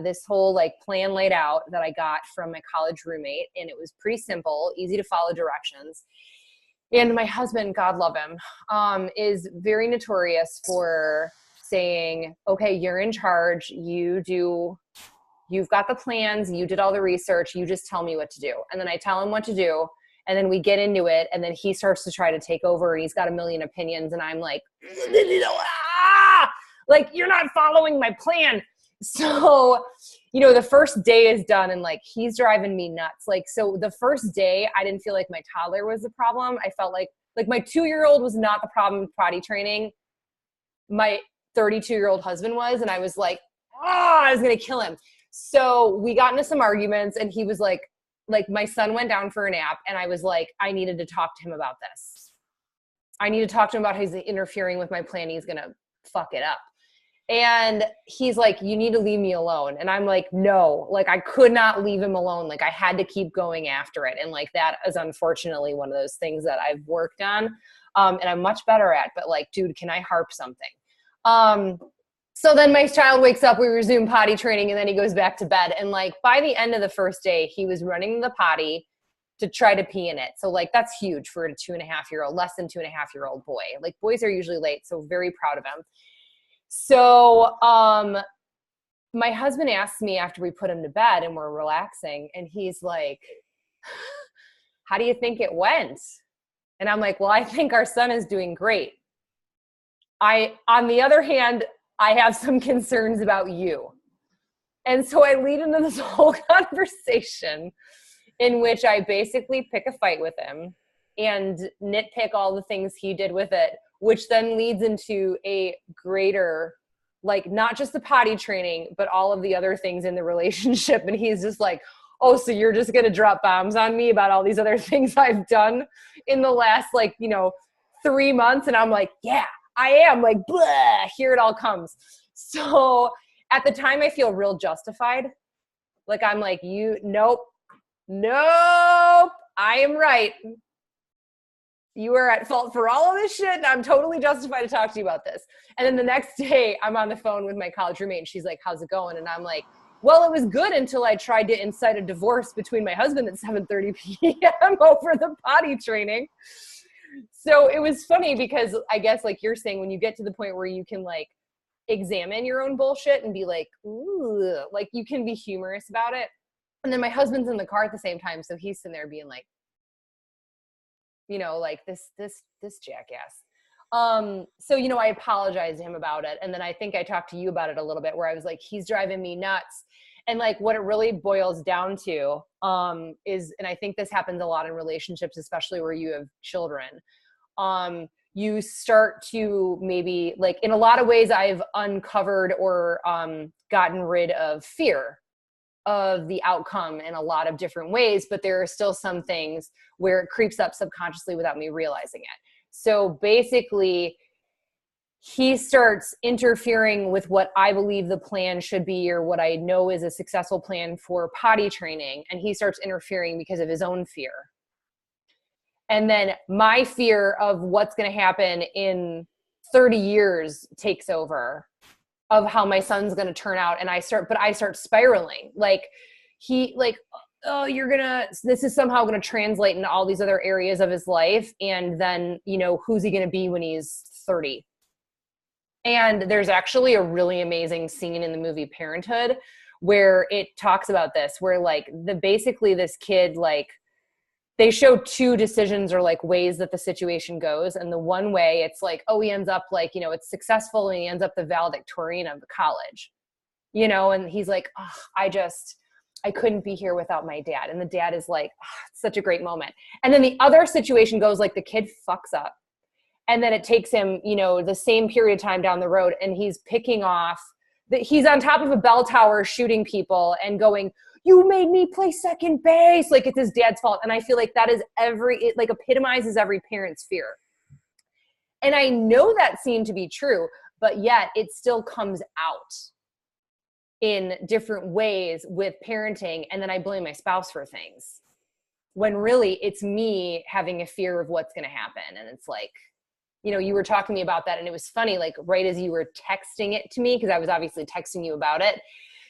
this whole like plan laid out that I got from my college roommate, and it was pretty simple, easy to follow directions. And my husband, God love him, is very notorious for saying, okay, you're in charge. You've got the plans. You did all the research. You just tell me what to do. And then I tell him what to do. And then we get into it. And then he starts to try to take over, and he's got a million opinions. And I'm like, like, you're not following my plan. So, you know, the first day is done, and like, he's driving me nuts. Like, so the first day I didn't feel like my toddler was the problem. I felt like my 2-year-old was not the problem with potty training. My 32-year-old husband was, and I was like, I was going to kill him. So we got into some arguments, and he was like my son went down for a nap, and I was like, I needed to talk to him about this. I need to talk to him about how he's interfering with my plan. He's going to fuck it up. And he's like, you need to leave me alone. And I'm like, no, like I could not leave him alone. Like I had to keep going after it. And like, that is unfortunately one of those things that I've worked on. And I'm much better at, but like, dude, can I harp something? So then my child wakes up, we resume potty training, and then he goes back to bed. And like, by the end of the first day, he was running the potty to try to pee in it. So like, that's huge for a 2.5-year-old, less than 2.5-year-old boy. Like boys are usually late. So very proud of him. So, my husband asked me after we put him to bed and we're relaxing, and he's like, how do you think it went? And I'm like, well, I think our son is doing great. On the other hand, I have some concerns about you. And so I lead into this whole conversation in which I basically pick a fight with him and nitpick all the things he did with it, which then leads into a greater, like, not just the potty training, but all of the other things in the relationship. And he's just like, oh, so you're just going to drop bombs on me about all these other things I've done in the last, 3 months. And I'm like, yeah, I am. Like, blah, here it all comes. So at the time I feel real justified. Like, I'm like, nope, I am right. You are at fault for all of this shit, and I'm totally justified to talk to you about this. And then the next day, I'm on the phone with my college roommate, and she's like, how's it going? And I'm like, well, it was good until I tried to incite a divorce between my husband at 7:30 p.m. over the potty training. So it was funny because I guess, like you're saying, when you get to the point where you can, like, examine your own bullshit and be like, ooh, like, you can be humorous about it. And then my husband's in the car at the same time, so he's sitting there being like, like this jackass. So, I apologized to him about it. And then I think I talked to you about it a little bit, where I was like, he's driving me nuts. And like, what it really boils down to, is, and I think this happens a lot in relationships, especially where you have children. You start to maybe, like, in a lot of ways I've uncovered or, gotten rid of fear of the outcome in a lot of different ways, but there are still some things where it creeps up subconsciously without me realizing it. So basically, he starts interfering with what I believe the plan should be, or what I know is a successful plan for potty training. And he starts interfering because of his own fear. And then my fear of what's going to happen in 30 years takes over, of how my son's going to turn out. And I start spiraling. Like, oh, this is somehow going to translate into all these other areas of his life. And then, who's he going to be when he's 30? And there's actually a really amazing scene in the movie Parenthood where it talks about this, where like basically this kid, like they show two decisions or like ways that the situation goes. And the one way it's like, oh, he ends up like, it's successful and he ends up the valedictorian of the college, and he's like, oh, I couldn't be here without my dad. And the dad is like, oh, it's such a great moment. And then the other situation goes like the kid fucks up. And then it takes him, the same period of time down the road, and he's picking off he's on top of a bell tower shooting people and going, you made me play second base. Like it's his dad's fault. And I feel like that is it like epitomizes every parent's fear. And I know that seemed to be true, but yet it still comes out in different ways with parenting. And then I blame my spouse for things when really it's me having a fear of what's going to happen. And it's like, you were talking to me about that, and it was funny, like right as you were texting it to me, because I was obviously texting you about it,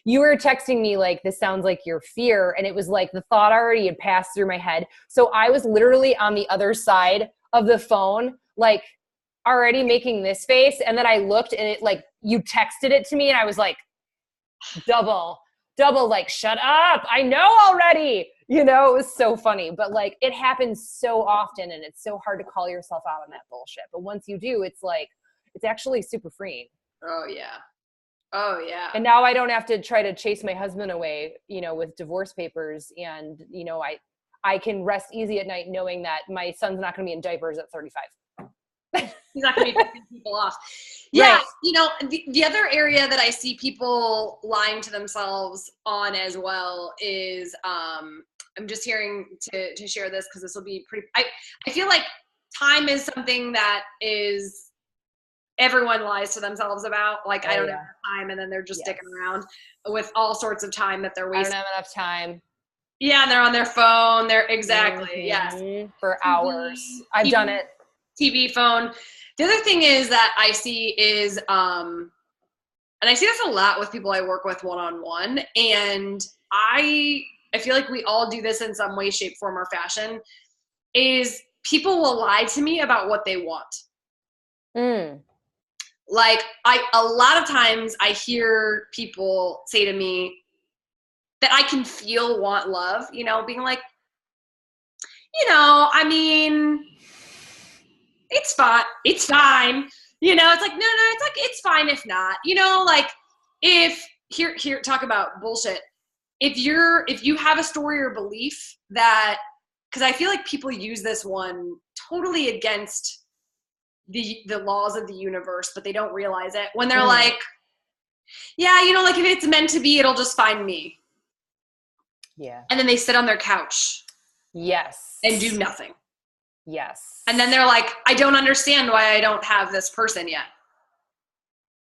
you were texting me like, this sounds like your fear. And it was like the thought already had passed through my head. So I was literally on the other side of the phone, like already making this face. And then I looked and it like, you texted it to me and I was like, double, like, shut up. I know already. It was so funny, but like it happens so often and it's so hard to call yourself out on that bullshit. But once you do, it's like, it's actually super freeing. Oh yeah. Oh yeah. And now I don't have to try to chase my husband away, with divorce papers. And, I can rest easy at night knowing that my son's not going to be in diapers at 35. He's not going to be picking people off. Yeah. Right. The other area that I see people lying to themselves on as well is, I'm just hearing to share this because this will be pretty, I feel like time is something that is, everyone lies to themselves about. Like, I don't have time. And then they're just sticking around with all sorts of time that they're wasting. I don't have enough time. Yeah. And they're on their phone. They're exactly. Yes. For hours. I've done it. TV, phone. The other thing is that I see is, and I see this a lot with people I work with one-on-one, and I feel like we all do this in some way, shape, form, or fashion, is people will lie to me about what they want. Like a lot of times I hear people say to me that I can feel want love, being like, I mean, it's fine. It's fine. It's like, no, it's like, it's fine if not, like if here, talk about bullshit. If you have a story or belief that, cause I feel like people use this one totally against the laws of the universe, but they don't realize it when they're like, yeah, like if it's meant to be, it'll just find me. Yeah. And then they sit on their couch. Yes. And do nothing. Yes. And then they're like, I don't understand why I don't have this person yet.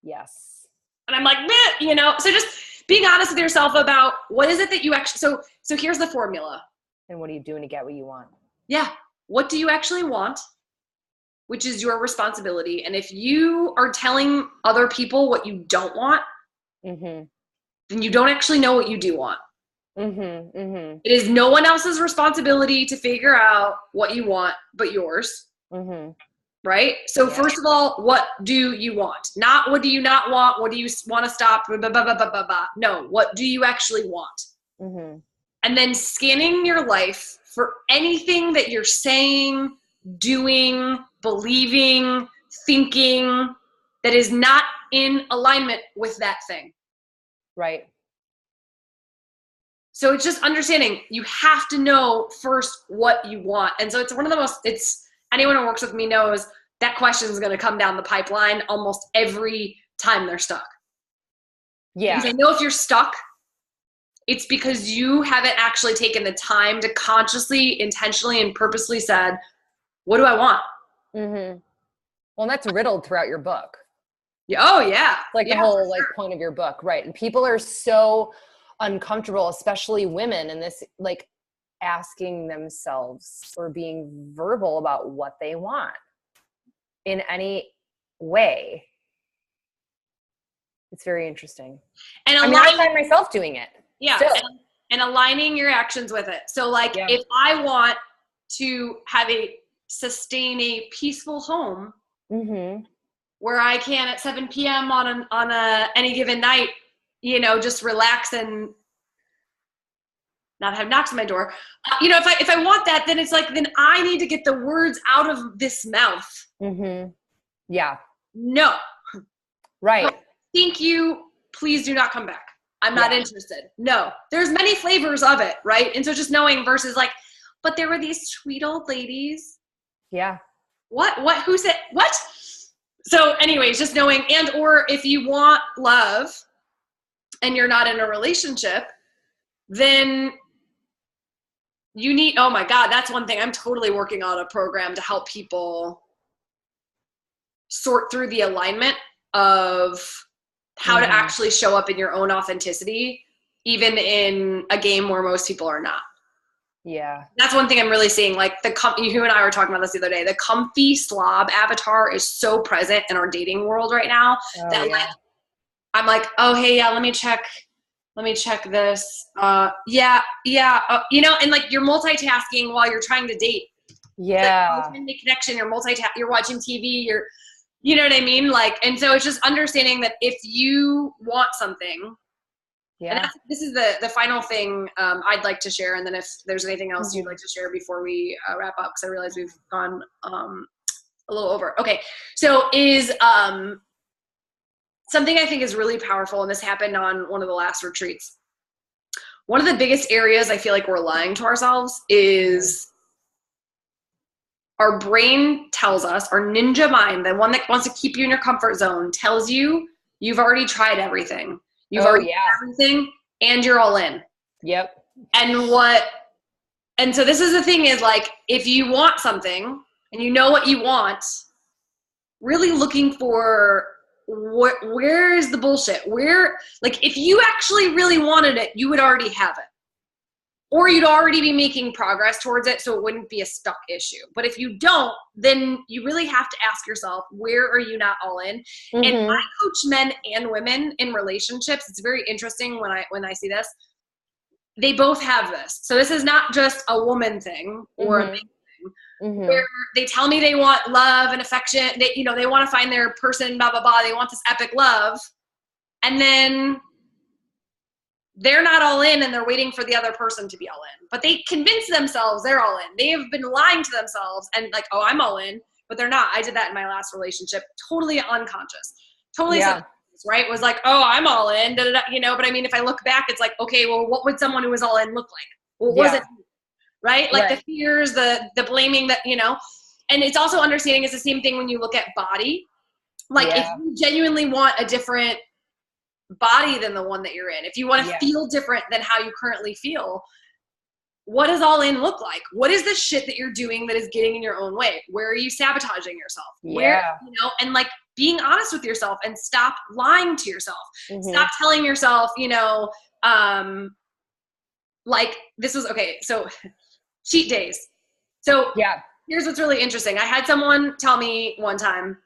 Yes. And I'm like, meh, so just being honest with yourself about what is it that you actually, so here's the formula. And what are you doing to get what you want? Yeah. What do you actually want? Which is your responsibility. And if you are telling other people what you don't want, then you don't actually know what you do want. It is no one else's responsibility to figure out what you want but yours. Right? So first of all, what do you want? Not what do you not want? What do you want to stop? Blah, blah, blah, blah, blah, blah. No, what do you actually want? And then scanning your life for anything that you're saying, doing, believing, thinking that is not in alignment with that thing. Right. So it's just understanding you have to know first what you want. And so it's one of the most, anyone who works with me knows that question is going to come down the pipeline almost every time they're stuck. Yeah. Because I know if you're stuck, it's because you haven't actually taken the time to consciously, intentionally, and purposely said, what do I want? Well, that's riddled throughout your book. Yeah. Oh yeah. Like yeah, the whole like point of your book. Right. And people are so uncomfortable, especially women, in this, like asking themselves or being verbal about what they want in any way. It's very interesting. And I mean, I find myself doing it. Yeah. And aligning your actions with it. So like if I want to sustain a peaceful home where I can at 7 p.m. on any given night, you know, just relax and not have knocks on my door. You know, if I want that, then it's like, then I need to get the words out of this mouth. Yeah. No. Right. Thank you. Please do not come back. I'm not interested. No, there's many flavors of it. Right. And so just knowing versus like, but there were these sweet old ladies. Yeah. What, who said what? So anyways, just knowing, and, or if you want love and you're not in a relationship, then you need, oh my God, that's one thing. I'm totally working on a program to help people sort through the alignment of how to actually show up in your own authenticity, even in a game where most people are not. Yeah. That's one thing I'm really seeing. Like you and I were talking about this the other day. The comfy slob avatar is so present in our dating world right now like, I'm like, oh, hey, yeah, let me check this. You know, and like you're multitasking while you're trying to date. Yeah. Like, the connection, you're watching TV, you know what I mean? Like, and so it's just understanding that if you want something, and this is the final thing I'd like to share. And then if there's anything else you'd like to share before we wrap up, because I realize we've gone a little over. Okay. So is something I think is really powerful, and this happened on one of the last retreats. One of the biggest areas I feel like we're lying to ourselves is our brain tells us, our ninja mind, the one that wants to keep you in your comfort zone, tells you you've already tried everything. You've already done everything, and you're all in. Yep. And so this is the thing is like, if you want something and you know what you want, really looking for where is the bullshit? Where, like, if you actually really wanted it, you would already have it. Or you'd already be making progress towards it, so it wouldn't be a stuck issue. But if you don't, then you really have to ask yourself, where are you not all in? And I coach men and women in relationships. It's very interesting when I see this. They both have this. So this is not just a woman thing or a man thing, where they tell me they want love and affection. They want to find their person, blah, blah, blah. They want this epic love. And then they're not all in, and they're waiting for the other person to be all in. But they convince themselves they're all in. They have been lying to themselves and like, oh, I'm all in, but they're not. I did that in my last relationship, totally unconscious, totally right? Was like, oh, I'm all in, da, da, da, you know. But I mean, if I look back, it's like, okay, well, what would someone who was all in look like? Well, was it right? Like the fears, the blaming, that, you know. And it's also understanding it's the same thing when you look at body. Like if you genuinely want a different body than the one that you're in, if you want to feel different than how you currently feel, what does all in look like? What is the shit that you're doing that is getting in your own way? Where are you sabotaging yourself? Where, you know, and like being honest with yourself and stop lying to yourself. Stop telling yourself, you know, like this was okay. So cheat days. So here's what's really interesting. I had someone tell me one time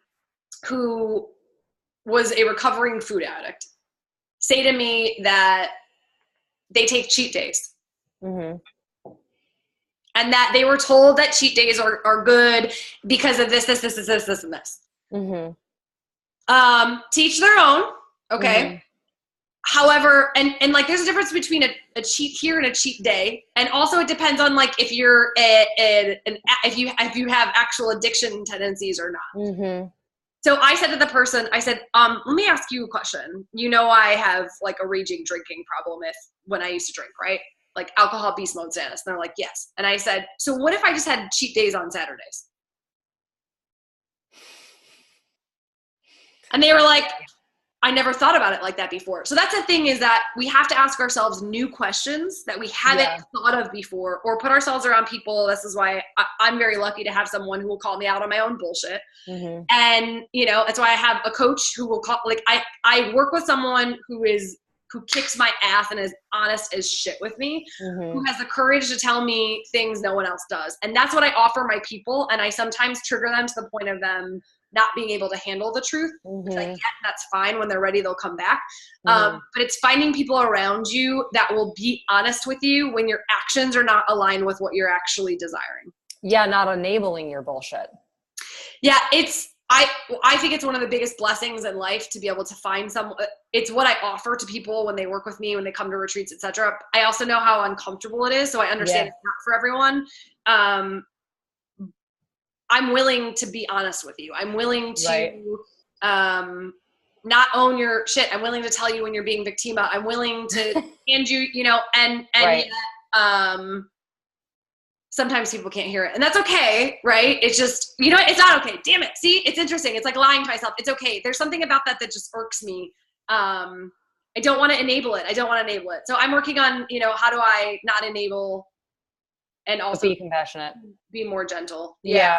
who was a recovering food addict say to me that they take cheat days. And that they were told that cheat days are good because of this, and this. To each their own. Okay. However, and like there's a difference between a cheat here and a cheat day. And also it depends on like if you're if you have actual addiction tendencies or not. So I said to the person, I said, let me ask you a question. You know, I have like a raging drinking problem when I used to drink, right? Like alcohol beast mode status. And they're like, yes. And I said, so what if I just had cheat days on I never thought about it like that before. So that's the thing, is that we have to ask ourselves new questions that we haven't thought of before, or put ourselves around people. This is why I'm very lucky to have someone who will call me out on my own bullshit. Mm-hmm. And, you know, that's why I have a coach who will call, like, I work with someone who kicks my ass and is honest as shit with me, mm-hmm. who has the courage to tell me things no one else does. And that's what I offer my people. And I sometimes trigger them to the point of them not being able to handle the truth, mm-hmm. which I get, that's fine. When they're ready, they'll come back. Mm-hmm. But it's finding people around you that will be honest with you when your actions are not aligned with what you're actually desiring. Yeah, not enabling your bullshit. Yeah, I think it's one of the biggest blessings in life to be able to find someone. It's what I offer to people when they work with me, when they come to retreats, etc. I also know how uncomfortable it is, so I understand it's not for everyone. I'm willing to be honest with you. I'm willing to not own your shit. I'm willing to tell you when you're being victima. I'm willing to hand you, you know, and yet, sometimes people can't hear it, and that's okay, right? It's just, you know, it's not okay. Damn it. See, it's interesting. It's like lying to myself. It's okay. There's something about that just irks me. I don't want to enable it. So I'm working on, you know, how do I not enable and also be compassionate, be more gentle. Yeah.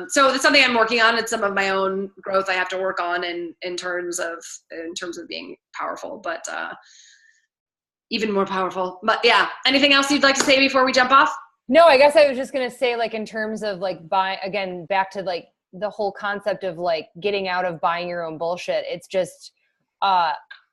So that's something I'm working on. It's some of my own growth I have to work on in terms of being powerful, but even more powerful. But yeah, anything else you'd like to say before we jump off? No, I guess I was just going to say, like, in terms of like again, back to like the whole concept of like getting out of buying your own bullshit. It's just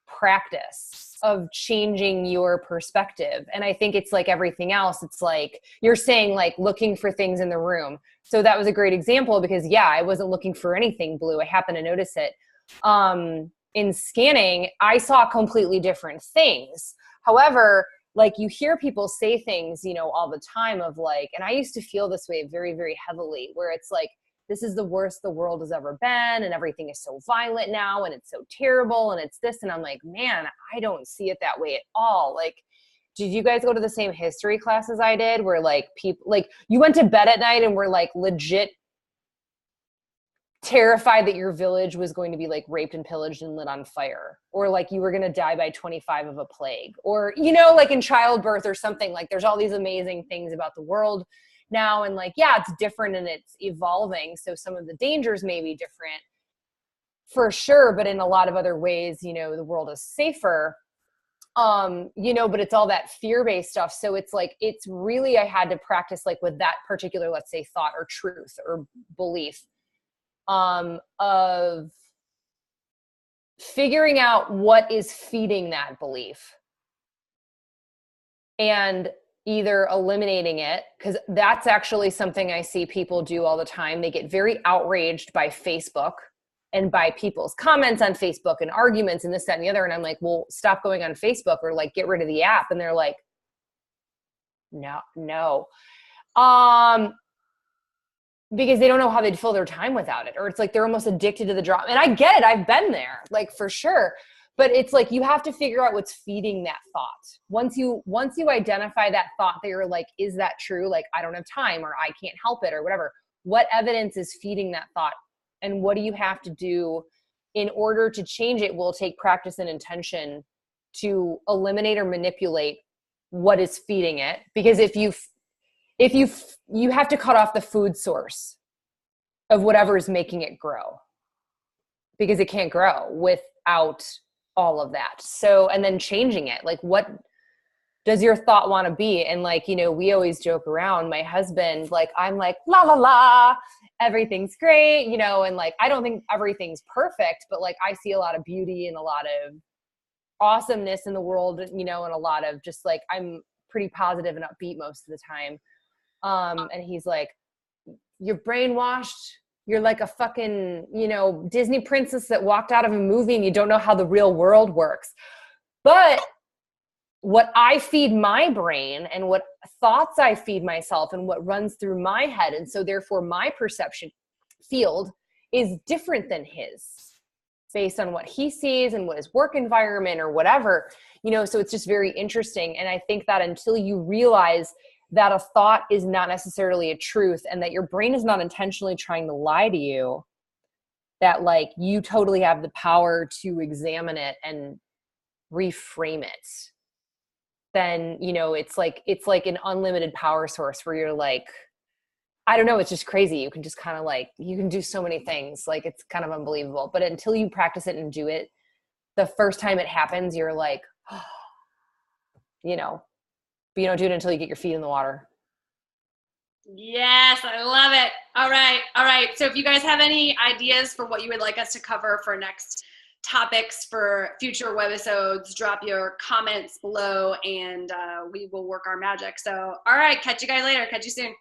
practice of changing your perspective. And I think it's like everything else. It's like you're saying, like, looking for things in the room. So that was a great example, because I wasn't looking for anything blue. I happened to notice it. In scanning, I saw completely different things. However, like, you hear people say things, you know, all the time of like, and I used to feel this way very, very heavily, where it's like, this is the worst the world has ever been, and everything is so violent now, and it's so terrible, and it's this. And I'm like, man, I don't see it that way at all. Like, did you guys go to the same history classes I did, where like people, like, you went to bed at night and were like legit terrified that your village was going to be like raped and pillaged and lit on fire, or like you were going to die by 25 of a plague, or, you know, like in childbirth or something? Like, there's all these amazing things about the world now, and like, yeah, it's different and it's evolving, so some of the dangers may be different for sure, but in a lot of other ways, you know, the world is safer, you know, but it's all that fear-based stuff. So it's like, it's really, I had to practice, like, with that particular, let's say, thought or truth or belief, of figuring out what is feeding that belief and either eliminating it, because that's actually something I see people do all the time. They get very outraged by Facebook and by people's comments on Facebook and arguments and this, that, and the other. And I'm like, well, stop going on Facebook, or like, get rid of the app. And they're like, no. Because they don't know how they'd fill their time without it. Or it's like they're almost addicted to the drama. And I get it. I've been there, like, for sure. But it's like, you have to figure out what's feeding that thought. Once you identify that thought that you're like, is that true? Like, I don't have time, or I can't help it, or whatever. What evidence is feeding that thought? And what do you have to do in order to change it? Will take practice and intention to eliminate or manipulate what is feeding it. Because if you have to cut off the food source of whatever is making it grow, because it can't grow without all of that. So, and then changing it, like, what does your thought want to be? And like, you know, we always joke around, my husband, like, I'm like, la, la, la, everything's great, you know, and like, I don't think everything's perfect, but like, I see a lot of beauty and a lot of awesomeness in the world, you know, and a lot of just like, I'm pretty positive and upbeat most of the time. And he's like, you're brainwashed. You're like a fucking, you know, Disney princess that walked out of a movie, and you don't know how the real world works. But what I feed my brain, and what thoughts I feed myself, and what runs through my head, and so therefore my perception field is different than his, based on what he sees and what his work environment or whatever, you know. So it's just very interesting. And I think that until you realize that a thought is not necessarily a truth, and that your brain is not intentionally trying to lie to you, that like you totally have the power to examine it and reframe it, then, you know, it's like an unlimited power source where you're like, I don't know, it's just crazy. You can just kind of like, you can do so many things. Like, it's kind of unbelievable. But until you practice it and do it, the first time it happens, you're like, oh, you know, but you don't do it until you get your feet in the water. Yes, I love it. All right. All right. So if you guys have any ideas for what you would like us to cover for next topics for future webisodes, drop your comments below and we will work our magic. So, all right. Catch you guys later. Catch you soon.